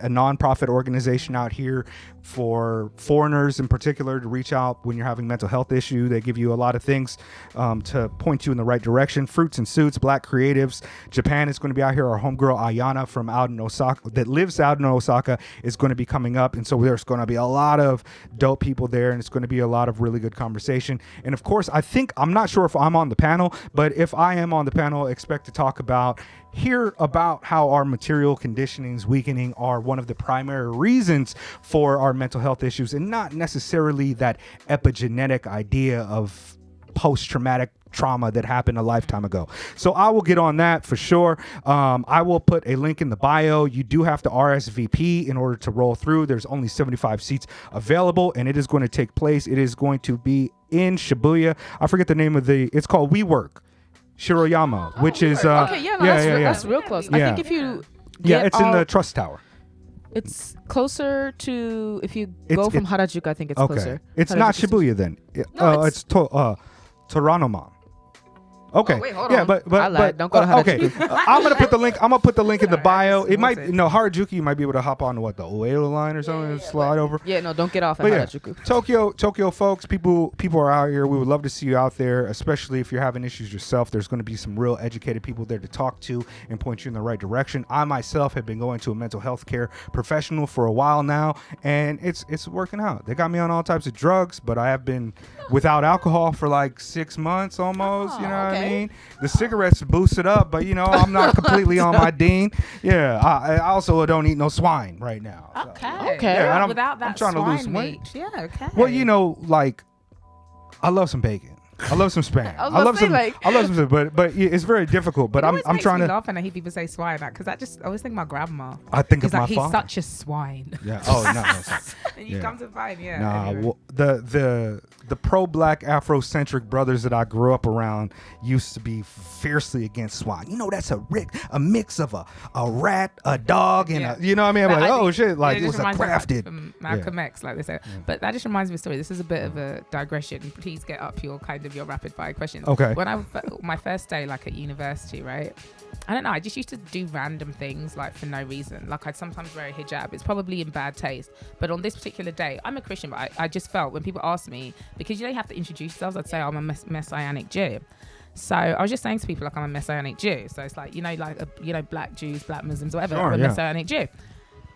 nonprofit organization out here for foreigners in particular to reach out when you're having mental health issue. They give you a lot of things to point you in the right direction. Fruits and Suits, Black Creatives. Japan is going to be out here. Our homegirl Ayana from out in Osaka, that lives out in Osaka, is going to be coming up. And so there's going to be a lot of dope people there, and it's going to be a lot of really good conversation. And of course, I'm not sure if I'm on the panel, but if I am on the panel, expect to talk about how our material conditionings weakening are one of the primary reasons for our mental health issues, and not necessarily that epigenetic idea of post-traumatic trauma that happened a lifetime ago. So I will get on that for sure. I will put a link in the bio. You do have to RSVP in order to roll through. There's only 75 seats available, and it is going to take place. It is going to be in Shibuya. I forget the name of it's called WeWork Shiroyama, which is that's real close. Yeah. I think if you it's in the Trust Tower. It's closer to if you go from Harajuku. I think it's closer. It's not Shibuya then. It's Toranomon. Okay. Oh, wait, hold on. I lied. Don't go to Harajuku. Okay. I'm gonna put the link in the bio. It might Harajuku. You might be able to hop on the Ueno line or something and slide over. Yeah, no, don't get off at Harajuku. Tokyo folks, people are out here. We would love to see you out there, especially if you're having issues yourself. There's going to be some real educated people there to talk to and point you in the right direction. I myself have been going to a mental health care professional for a while now, and it's working out. They got me on all types of drugs, but I have been without alcohol for like 6 months almost. You know what I mean? The cigarettes boost it up, but I'm not completely on my dean. Yeah, I also don't eat no swine right now. So. Okay. Yeah, without that I'm trying to lose weight. Yeah, okay. Well, I love some bacon. I love some spam. I love some, but it's very difficult. But I'm trying to. Laugh when I hear people say swine, because I always think my grandma. I think of my he's father. Such a swine. Yeah. Oh no. And you come to find, Nah. Anyway. Well, the pro-black Afrocentric brothers that I grew up around used to be fiercely against swine. That's a mix of a rat, a dog, and a, you know what I mean? I'm like, oh shit, like it was a crafted. Malcolm X, like they said. Yeah. But that just reminds me of a story. This is a bit of a digression. Please get up your rapid fire questions. Okay. When my first day at university, right? I don't know. I just used to do random things for no reason. I'd sometimes wear a hijab. It's probably in bad taste. But on this particular day, I'm a Christian, but I just felt when people asked me, because you don't have to introduce yourselves, I'd say I'm a Messianic Jew. So I was just saying to people I'm a Messianic Jew. So it's black Jews, black Muslims, whatever. Sure, I'm a Messianic Jew.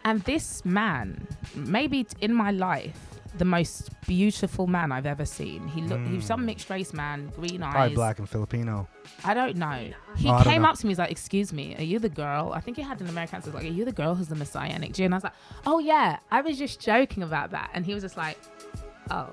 And this man, maybe in my life, the most beautiful man I've ever seen. He was some mixed race man, green eyes. Probably black and Filipino. I don't know. He came up to me, he's like, "Excuse me, are you the girl?" I think he had an American accent. Like, "Are you the girl who's the Messianic Jew?" And I was like, "Oh yeah, I was just joking about that." And he was just like, "Oh,"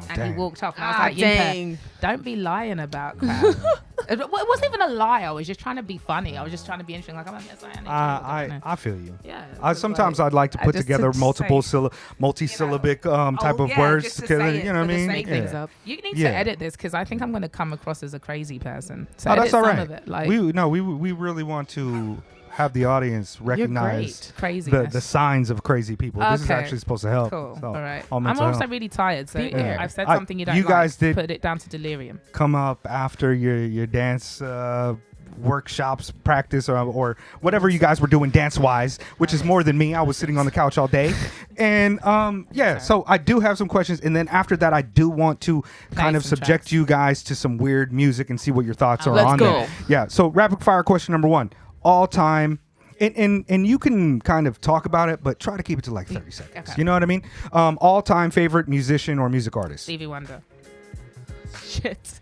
and dang. he walked off. And I was like, "Yinka, don't be lying about that." It wasn't even a lie. I was just trying to be funny. I was just trying to be interesting. Like, I'm a Messianic Jew. I feel you. Yeah. Sometimes I'd like to put together multi-syllabic type of words because you know what I mean. Make things up. You need to edit this because I think I'm going to come across as a crazy person. So that's all right. We We really want to have the audience recognize craziness. the signs of crazy people. This is actually supposed to help. Cool. So, all right. I'm also really tired, so if I've said something you don't you guys did put it down to delirium. Come up after your dance workshops, practice, or whatever you guys were doing dance-wise, which is more than me. I was sitting on the couch all day. And so I do have some questions. And then after that, I do want to kind of subject you guys to some weird music and see what your thoughts are on that. Yeah, so rapid fire question number 1. All time, and you can kind of talk about it, but try to keep it to like 30 seconds. Okay. You know what I mean? All time favorite musician or music artist? Stevie Wonder. Shit.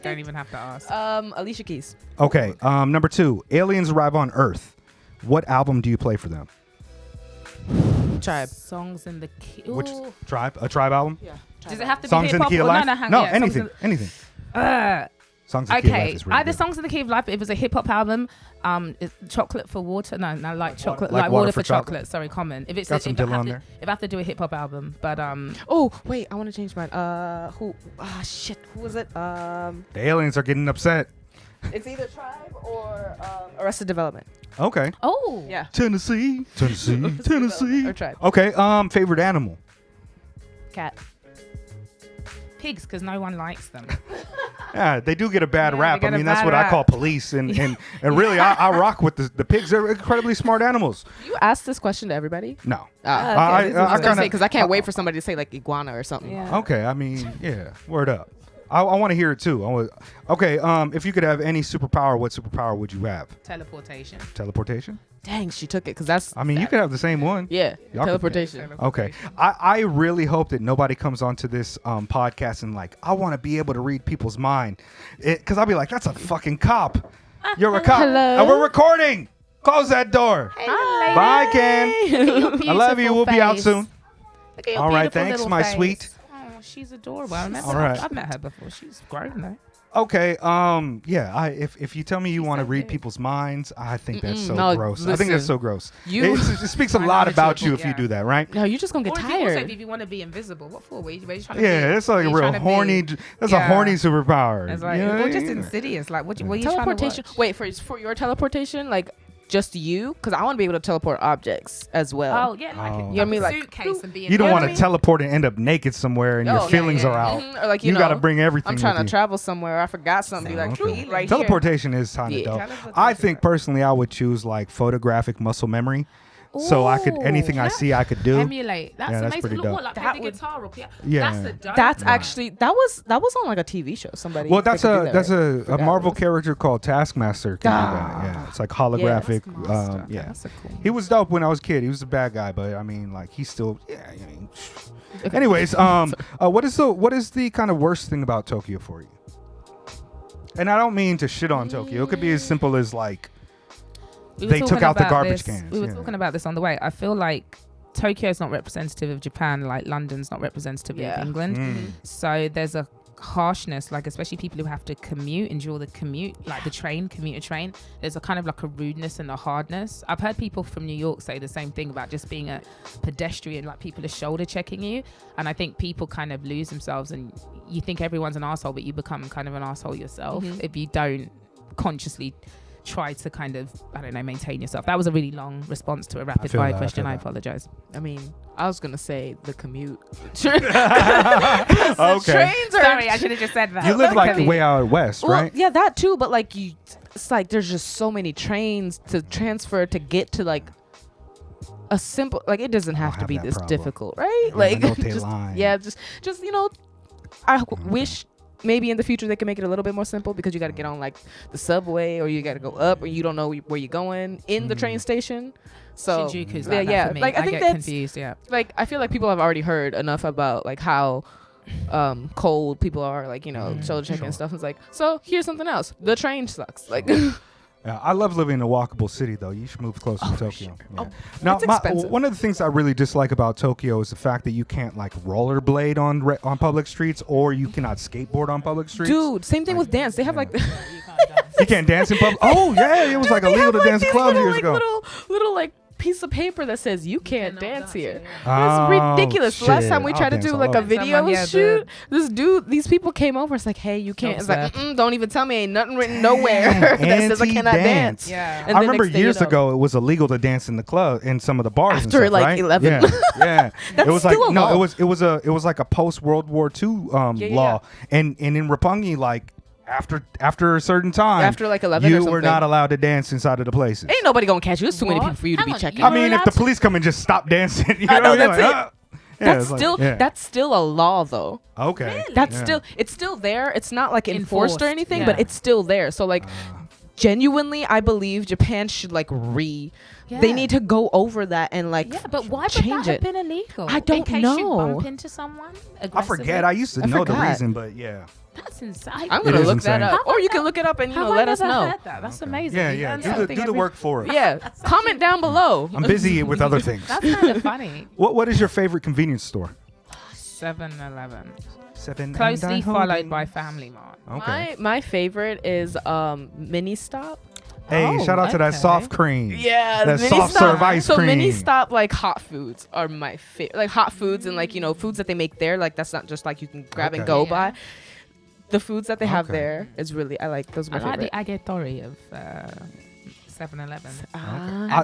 Don't even have to ask. Alicia Keys. Okay. Number 2, aliens arrive on Earth. What album do you play for them? Tribe. Songs in the key. Which Ooh. Tribe? A Tribe album? Yeah. Does it have to be Songs in the hip-hop Key of or Life? no, Anything. Anything. Songs in the Key of Life Okay, is really either good. Songs in the Key of Life. If it was a hip hop album, it's Chocolate for Water. No, like chocolate, like like Water water for for chocolate. Sorry, common. If it's Got some if I Dilla have on to, there. if I have to do a hip hop album, but Oh wait, I want to change mine. Who? Shit. Who was it? The aliens are getting upset. It's either Tribe or Arrested Development. Okay. oh Yeah. Tennessee. Or Tribe. Okay. Favorite animal? Cat. pigs because no one likes them. Yeah, they do get a bad Yeah, rap. they I get a mean, that's bad what I rap. call police. And really, I rock with the pigs. They're incredibly smart animals. You asked this question to everybody? No. Okay. I I was gonna kinda- say because I can't wait for somebody to say like iguana or something. Yeah. Okay, I mean, yeah, word up. I want to hear it too. Okay, if you could have any superpower, what superpower would you have? Teleportation. Teleportation? Dang, she took it because that's. I mean, you could have the same one. Yeah, Y'all could- teleportation. Okay. I really hope that nobody comes onto this podcast and like, I want to be able to read people's mind. Because I'll be like, that's a fucking cop. You're a cop. Hello? And we're recording. Close that door. Hi. Bye, Ken. I love you. We'll be out soon. Look at your All right, beautiful thanks, little my face. sweet. Oh, she's adorable. I remember. All right. I've met her before. She's grown though. Okay. Yeah. If you tell me you want to so read cute. people's minds, I think that's so no, gross. I think that's listen. so gross. You- It speaks a Why lot not? about you if you Yeah. do that, right? No, you're just gonna get Or if you, also, tired. if you want to be invisible, what for? Where you trying to be? Yeah, that's like a Where you real trying to horny. be? That's a Yeah. horny superpower. It's like, You know what or I just mean? insidious. Like, what you trying to Teleportation. watch? Wait, for your teleportation, like just you, because I want to be able to teleport objects as well. Oh yeah, like Oh. a, You know what I mean? Like, suitcase and be. You don't know want what to I mean? teleport and end up naked somewhere and your Oh, yeah, feelings yeah. are out. Or like You got to know, bring everything. I'm trying with to you. travel somewhere. I forgot something. Be like, Okay. "Ooh, right Teleportation is kind of Yeah. dope. Teleportation. I think personally, I would choose like photographic muscle memory, so I could Ooh, anything I yeah. see I could do. Emulate. That's Yeah, that's amazing. pretty Look, dope. what, like That play the would- guitar or piano. Yeah. That's a dope. That's one. actually that was on like a TV show. Somebody. Well, that's they could do a that, that's right? a Forgot Marvel what it character called Taskmaster. Can do that. Yeah, it's like holographic. Taskmaster. Yeah, That's a cool. he was dope when I was a kid. He was a bad guy, but I mean, like he's still. Yeah. I mean, Okay. anyways, what is the kind of worst thing about Tokyo for you? And I don't mean to shit on Tokyo. It could be as simple as like We were they took talking out the about garbage this- cans. We were yeah. talking about this on the way. I feel like Tokyo's not representative of Japan, like London's not representative Yeah. of England. Mm. So there's a harshness, like especially people who have to endure the commute, like the commuter train. There's a kind of like a rudeness and a hardness. I've heard people from New York say the same thing about just being a pedestrian, like people are shoulder checking you. And I think people kind of lose themselves and you think everyone's an asshole, but you become kind of an asshole yourself if you don't consciously try to kind of, I don't know, maintain yourself. That was a really long response to a rapid feel fire that, I question. feel I that. apologize. I mean, I was gonna say the commute. Okay. Trains are. Sorry, I should have just said that. You live like Okay. way out west, Well, right? yeah, that too. But like it's like there's just so many trains to transfer to get to like a simple. Like it doesn't have to have be that this problem. difficult, right? Yeah, Like the Note just, line. yeah, just I wish. Maybe in the future they can make it a little bit more simple because you got to get on like the subway or you got to go up or you don't know where you're going in the train station. So Shinjuku's yeah, like that yeah. for me. Like I think get that's confused. Yeah. like I feel like people have already heard enough about like how cold people are, like shoulder checking and stuff. It's like, so here's something else. The train sucks. Like Yeah, I love living in a walkable city, though. You should move closer to Tokyo. Yeah. Oh, Now, it's expensive. one of the things I really dislike about Tokyo is the fact that you can't like rollerblade on public streets, or you cannot skateboard on public streets. dude, same thing with dance. They have like You can't dance in public. Oh yeah, it was like They illegal have, to dance in these clubs little, years like, ago. little like piece of paper that says you can't cannot dance dance here. here. Oh, It's ridiculous. The last time we shit. tried to I'll do dance like all a over. video Someone, yeah, shoot, these people came over. It's like, hey, you can't. It's like, Upset. don't even tell me. Ain't nothing written nowhere that says I cannot Anti-dance. dance. Yeah. And I then remember next thing you years know- ago it was illegal to dance in the club in some of the bars and After, stuff, like, right? 11. Yeah, yeah. That's it was still like a no, law. it was like a post World War II law, and in Roppongi, like after a certain time, After, like, 11 or you were something. not allowed to dance inside of the places. Ain't nobody gonna catch you. There's too many What? people for you to Hang be on, checking. you I were mean, if the allowed to- police come and just stop dancing, you I know, you're that's like, it. "Ah." Yeah, That's it's like- still yeah. that's still a law though. Okay. That's Yeah. it's still there. It's not like enforced or Enforced, anything, yeah. but it's still there. So like genuinely I believe Japan should like they need to go over that and like Yeah, but why would change that have it. been illegal? I don't in case know. you bump into someone. I forget. I used to I know the forgot. reason, but yeah. That's insane. I'm gonna It is look that insane. up, or you can look it up and let us know. Heard that? That's amazing. Yeah, You yeah. learn Do something the every- work for us. Yeah, comment down below. I'm busy with other things. That's kind of funny. What is your favorite convenience store? 7-Eleven. Closely Closely followed by Family Mart. Okay. My favorite is Mini Stop. Hey, shout out to that okay. soft cream. Yeah, That Mini soft Stop. serve ice so cream. Mini Stop, like hot foods are my favorite. Like hot foods and like foods that they make there. Like that's not just like you can grab and Okay. go Yeah. by. The foods that they have Okay. there is really I like those. Are my I like favorite. the agetori of 7-Eleven.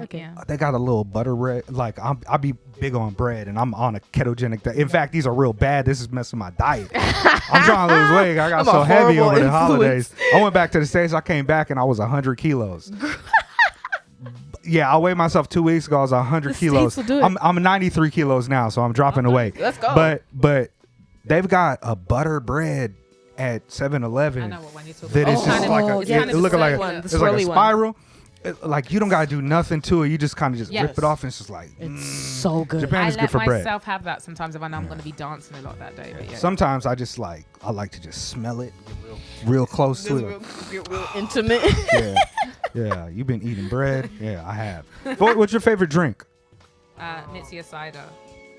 Okay. They got a little butter bread. Like I be big on bread, and I'm on a ketogenic diet. In fact, these are real bad. This is messing my diet. I'm trying to lose weight. I got I'm a so heavy horrible over the influence. holidays. I went back to the States. I came back and I was 100 kilos. Yeah, I weighed myself 2 weeks ago. I was 100 The kilos. States will do it. I'm 93 kilos now, so I'm dropping away. Let's go. But they've got a butter bread at 7-Eleven I know what one you're talking that about. is just like Oh, it, yeah, it the looking like swirly one, the it's like a swirly one. spiral. Like you don't gotta do nothing to it. You just kind of just rip Yes. it off, and it's just like It's so good. Japan I is good let for bread. myself have that sometimes if I know I'm going to be dancing a lot that day. But yeah. Sometimes I like to just smell it, get real close to it. real intimate. Yeah, yeah. You've been eating bread. Yeah, I have. What's your favorite drink? Mitsuya cider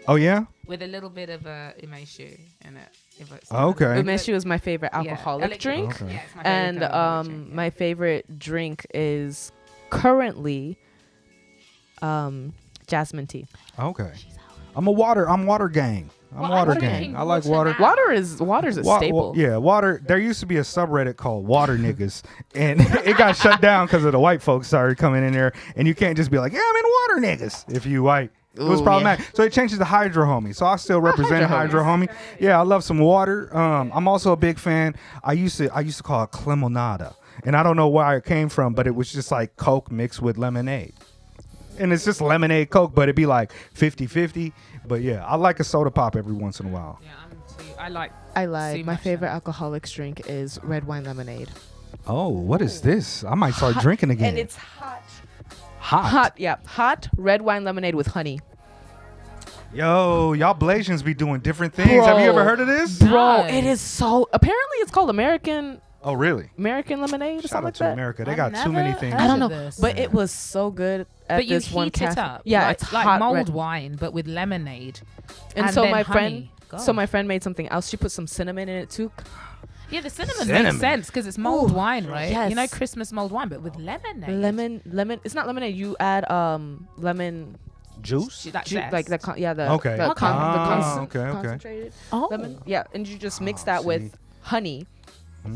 Oh yeah. with a little bit of umeshu in it. If it's Okay. Umeshu is my favorite Yeah. alcoholic drink. Okay. Yeah, it's my favorite And kind of alcoholic drink, yeah. my favorite drink is currently jasmine tea. Okay. I'm water gang. I'm Well, water I'm gang. drinking I like water water. now. Water's a staple. Yeah, water. There used to be a subreddit called Water Niggas, and it got shut down because of the white folks started coming in there. And you can't just be like, yeah, I'm in Water Niggas if you white. It was Ooh, problematic. So it changed to Hydro Homie. So I still represent Hydro Hydro Homie. Yeah, I love some water. I'm also a big fan. I used to call it Clemonada, and I don't know where it came from, but it was just like Coke mixed with lemonade. And it's just lemonade Coke, but it'd be like 50-50. But yeah, I like a soda pop every once in a while. Yeah, I like. I lied. Too My much favorite then. alcoholics drink is red wine lemonade. Oh, what is this? I might start drinking again. And it's hot. hot. Yeah. Hot red wine lemonade with honey. Yo, y'all Blasians be doing different things. Have you ever Bro. heard of this? No. Bro, it is so. Apparently, it's called American Oh, really? lemonade or Shout something out like to that. America. They I've got too many never things. heard I don't know, of this. but it was so good at But you this one heat it cafe. up. Yeah, like, it's like hot mulled red. wine, but with lemonade. And so then my honey. friend, God. my friend made something else. She put some cinnamon in it too. Yeah, the cinnamon Cinnamon. makes sense because it's mulled Ooh, wine, right? yes. You know, Christmas mulled wine, but with lemonade. Lemon. It's not lemonade. You add lemon Juice? Like ju- like the zest. Okay. the Okay. Okay. concentrated Oh. lemon. Yeah, and you just mix Oh, that see. with honey,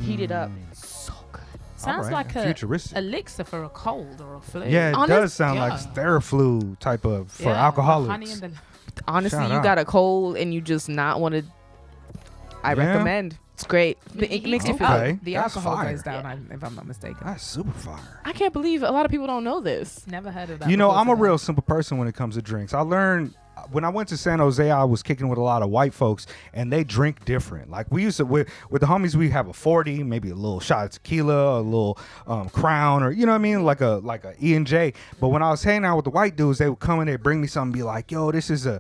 heat it up. Mm. So good. Sounds All right. like a Futuristic. elixir for a cold or a flu. Yeah, it Honest- does sound like yeah. Theraflu type of for Yeah, alcoholics. honey and the Honestly, Shout you out. got a cold and you just not want to. I Yeah. recommend. It's great. It heat makes you it feel. up. Okay. The That's alcohol fire. goes down, if I'm not mistaken. That's super fire. I can't believe a lot of people don't know this. Never heard of that. You know, before I'm a today. real simple person when it comes to drinks. I learned when I went to San Jose, I was kicking with a lot of white folks, and they drink different. Like we used to with the homies, we have a 40, maybe a little shot of tequila, a little Crown, or you know what I mean, like a E&J. But when I was hanging out with the white dudes, they would come in, they'd bring me something, and be like, "Yo, this is a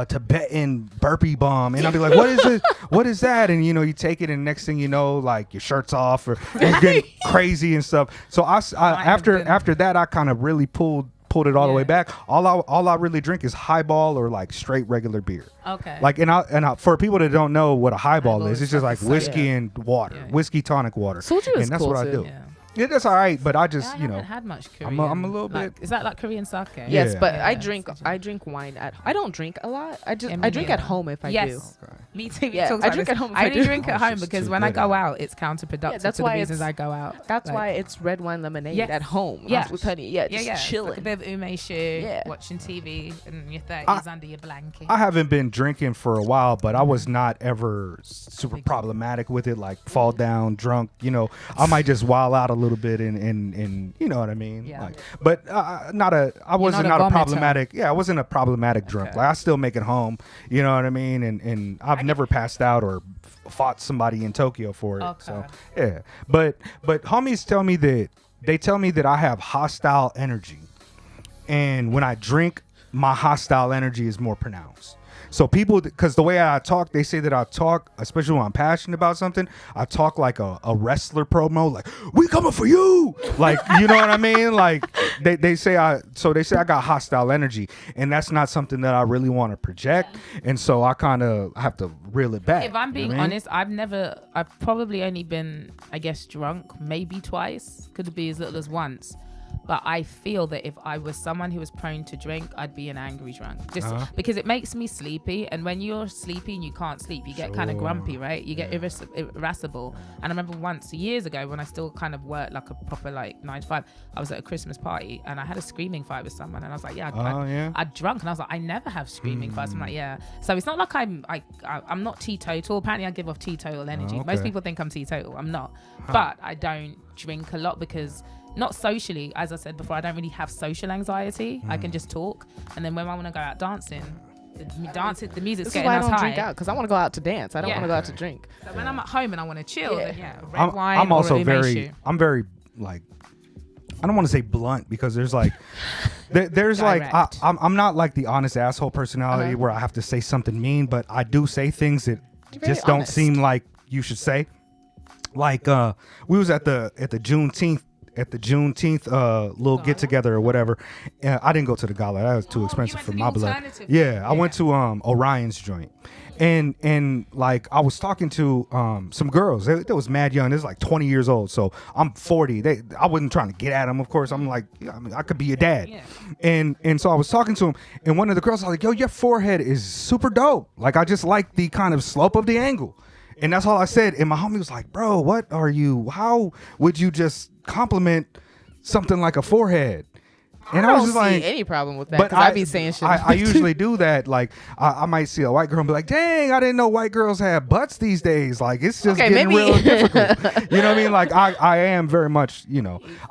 Tibetan burpee bomb," and I'd be like, "What is it? What is that?" And you know, you take it, and next thing you know, like your shirt's off, or you're getting crazy and stuff. So I have been- after that, I kind of really pulled it all the way Yeah. back. All I really drink is highball or like straight regular beer. Okay. Like and I for people that don't know what a highball Highball is, is it's just like like a whiskey soda. and water, Yeah. whiskey tonic water. Soju is and that's cool what I too. do. Yeah. Yeah, that's all right, but I just I haven't had much Korean. I'm a little like, bit- Is that like Korean sake? Yes, Yeah. but Yeah, I it's drink such a- wine at. I don't drink a lot. I Yeah, me I drink at neither. home if I Yes. do. Okay. Me too. Yeah, Talks I like drink this. at home if I I only do. drink Oh, at it's home just because too when I good go at it. out, it's counterproductive Yeah, that's to the why reasons it's- I go out. That's Like, why it's red wine lemonade Yes. at home. Yes. With honey. Yeah, just Like a chilling. bit of umeshu, Yeah. watching TV, and your 30s I- under your blanket. I haven't been drinking for a while, but I was not ever super problematic with it, like fall down drunk. You know, I might just wild out a little bit and you know what I mean. Yeah. Like, but I wasn't not a not a vomiter. problematic. Yeah, I wasn't a problematic drunk. Okay. Like I still make it home. You know what I mean. And I've never passed out or fought somebody in Tokyo for it. Okay. So yeah, but homies tell me that I have hostile energy, and when I drink, my hostile energy is more pronounced. So people, because the way I talk, they say that I talk, especially when I'm passionate about something, I talk like a wrestler promo, like, we coming for you. Like, you know what I mean? Like they say I got hostile energy, and that's not something that I really want to project. And so I kind of have to reel it back. If I'm being honest, I've probably only been, I guess, drunk maybe twice. Could be as little as once. But I feel that if I was someone who was prone to drink, I'd be an angry drunk. Just because it makes me sleepy. And when you're sleepy and you can't sleep, you get kind of grumpy, right? You get irascible. And I remember once, years ago, when I still kind of worked like a proper like 9 to 5, I was at a Christmas party and I had a screaming fight with someone. And I was like, I'd drunk. And I was like, I never have screaming fights. I'm like, yeah. So it's not like I'm not teetotal. Apparently I give off teetotal energy. Okay. Most people think I'm teetotal. I'm not. But I don't drink a lot because... Not socially, as I said before, I don't really have social anxiety. I can just talk, and then when I want to go out dancing, the music's getting us high. This is why I don't drink out, because I want to go out to dance. I don't want to go out to drink. So when I'm at home and I want to chill, then red wine. I'm also or very like, I don't want to say blunt because there's like, there's like, I'm not like the honest asshole personality where I have to say something mean, but I do say things that just don't seem like you should say. Like we was at the Juneteenth little get together or whatever. I didn't go to the gala. That was too expensive for my blood. Yeah, I went to Orion's joint. And like I was talking to some girls. They was mad young. They was like 20 years old. So I'm 40. I wasn't trying to get at them, of course. I'm like, I could be your dad. Yeah. And so I was talking to him, and one of the girls was like, yo, your forehead is super dope. Like I just like the kind of slope of the angle. And that's all I said. And my homie was like, bro, what are you? How would you just compliment something like a forehead? And I was just like, any problem with that, because I be saying shit. I usually do that. Like I might see a white girl and be like, dang, I didn't know white girls have butts these days. Like it's just getting real difficult. You know what I mean? Like I am very much,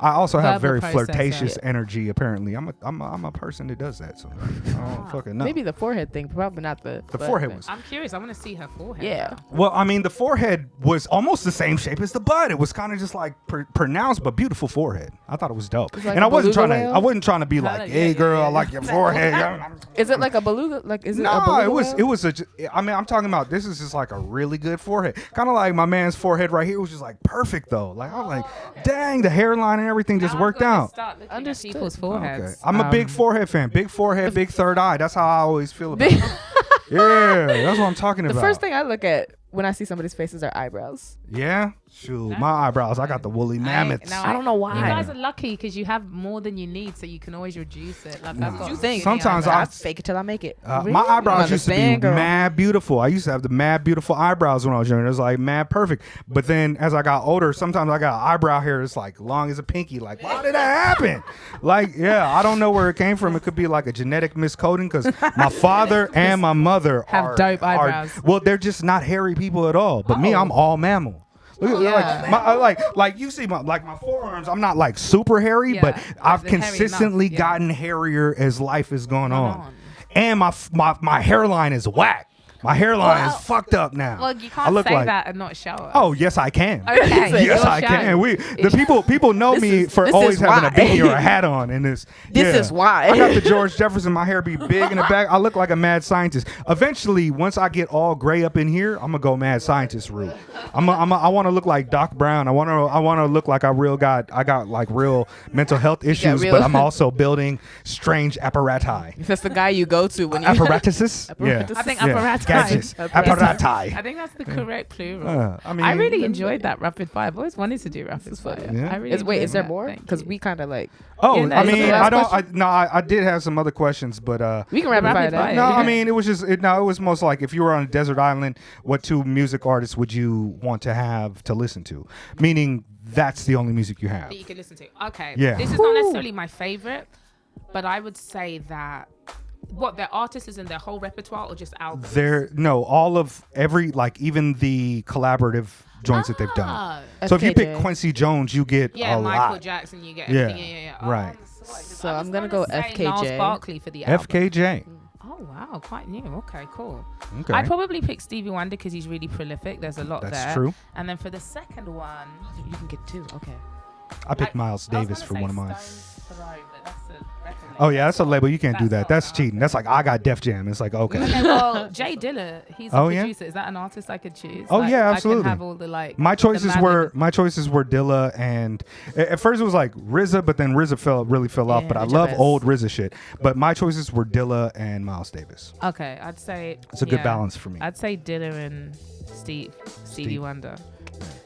I also have very flirtatious energy. Apparently, I'm a person that does that. So I don't fucking know. Maybe the forehead thing, probably not the forehead was. I'm curious. I want to see her forehead. Yeah. Now. Well, I mean, the forehead was almost the same shape as the butt. It was kind of just like pronounced but beautiful forehead. I thought it was dope. Like and I wasn't trying to be like, hey girl, I like your forehead. Is it like a beluga? Like is it? No, a beluga it was I mean, I'm talking about this is just like a really good forehead. Kind of like my man's forehead right here was just like perfect though. Like I was like, dang, the hairline and everything just worked out. Understood people's foreheads. Okay. I'm a big forehead fan. Big forehead, big third eye. That's how I always feel about it. Yeah, that's what I'm talking about. The first thing I look at when I see somebody's faces are eyebrows. Yeah? Shoot, my eyebrows, I got the woolly mammoths. I don't know why. You guys are lucky because you have more than you need, so you can always reduce it. Like I've got you think? Sometimes I fake it till I make it. Really? My eyebrows used to be mad beautiful. I used to have the mad beautiful eyebrows when I was younger. It was like mad perfect. But then as I got older, sometimes I got eyebrow hair that's like long as a pinky. Like, why did that happen? Like, yeah, I don't know where it came from. It could be like a genetic miscoding because my father and my mother have dope eyebrows. Well, they're just not hairy people at all. But me, I'm all mammal. Like you see my forearms, I'm not like super hairy, but I've consistently gotten hairier as life has gone on. And my hairline is whack. My hairline is fucked up now. Well, you can't say that and not show it. Oh, yes, I can. Okay. Yes, I can. People know me for always having a beanie or a hat on. And this is why. I got the George Jefferson. My hair be big in the back. I look like a mad scientist. Eventually, once I get all gray up in here, I'm gonna go mad scientist route. I want to look like Doc Brown. I want to look like I got like real mental health issues, but I'm also building strange apparati. That's the guy you go to when you apparatuses. Yeah, I think apparati. Gadgets. Apparati. I think that's the correct plural. I really enjoyed that rapid fire. I've always wanted to do rapid fire. Yeah. I really is there more? Because we kind of like. Oh, I mean, I did have some other questions, but we can rapid fire that. No, I mean, it was just it was most like if you were on a desert island, what 2 music artists would you want to have to listen to? Meaning that's the only music you have that you can listen to. Okay. Yeah. This is not necessarily my favorite, but I would say that. What, their artists is in their whole repertoire or just albums? All of every, like even the collaborative joints that they've done. So if you pick Quincy Jones, you get a lot. Michael Jackson, you get everything. Yeah. Right. So I'm going to go FKJ. Niles Barkley for the album. FKJ. Oh, wow. Quite new. Okay, cool. Okay. I'd probably pick Stevie Wonder because he's really prolific. There's a lot there. That's true. And then for the second one... You can get 2. Okay. I picked Miles Davis for one of mine. Throne, but that's a record label. Oh yeah, that's a label. You can't do That's that. not That's an cheating. That's like I got Def Jam. It's like okay. Okay, well, Jay Dilla, he's a Oh, yeah? producer. Is that an artist I could choose? Oh, yeah, absolutely. I can have all the My choices the were Dilla, and at first it was like RZA, but then RZA really fell off. Yeah, But I the love Jabez. old RZA shit. But my choices were Dilla and Miles Davis. Okay, I'd say It's a good balance for me. I'd say Dilla and Stevie Wonder.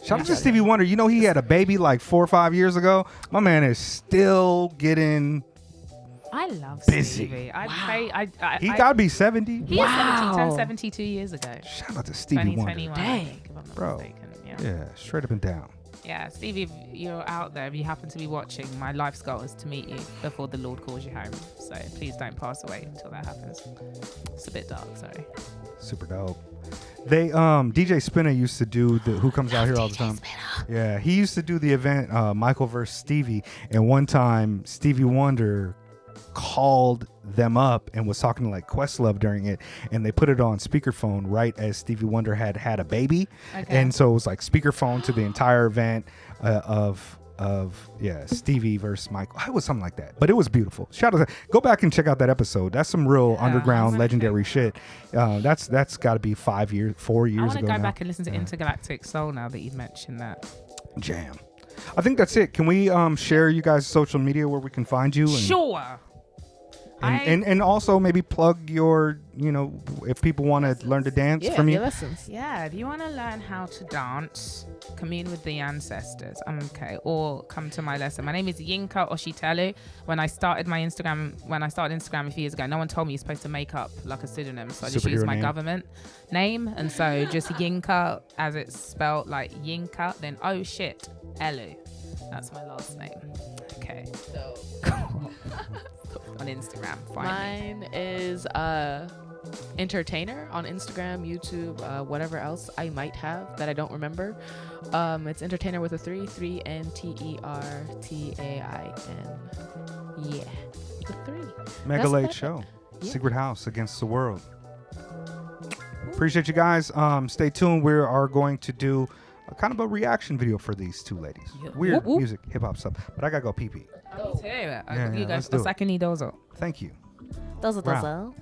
Shout out to Stevie Wonder. You know he had a baby like 4 or 5 years ago. My man is still getting. I love Busy. Stevie. I He gotta be 70. He is 70, turned 72 years ago. Shout out to Stevie Wonder. 2021, I think, if I'm not Bro. mistaken. Yeah, straight up and down. Yeah, Stevie, if you're out there, if you happen to be watching, my life's goal is to meet you before the Lord calls you home. So please don't pass away until that happens. It's a bit dark, sorry. Super dope. They DJ Spinner used to do the who comes out here all the time. Yeah, he used to do the event Michael versus Stevie, and one time Stevie Wonder called them up and was talking to like Questlove during it, and they put it on speakerphone right as Stevie Wonder had a baby. Okay. And so it was like speakerphone to the entire event of Stevie versus Michael. It was something like that, but it was beautiful. Shout out, go back and check out that episode. That's some real underground legendary shit. That's got to be 4 years I want ago to go now. back and listen to Intergalactic Soul now that you've mentioned that. Jam. I think that's it. Can we share you guys' social media where we can find you? And, Sure. And also maybe plug your, if people want to learn to dance from you. lessons. Yeah, if you want to learn how to dance, commune with the ancestors, or come to my lesson. My name is Yinka Oshitelu. When I started Instagram a few years ago, no one told me you're supposed to make up like a pseudonym, so I just used my government name, and so just Yinka as it's spelled like Yinka, then oh shit, Elu. That's my last name. Okay, so on Instagram, find me. Mine is entertainer on Instagram, YouTube, whatever else I might have that I don't remember. It's entertainer with a 3 NTERTAIN. Yeah, the 3. Mega That's Late it. Show. Yeah. Secret House Against the World. Appreciate you guys. Stay tuned. We are going to do a kind of a reaction video for these two ladies. Yeah. Weird Whoop, whoop. music, hip hop stuff. But I gotta go pee pee. Me too. Yeah, You let's guys, do it. Osaka ni dozo. Thank you. Dozo Wow. dozo.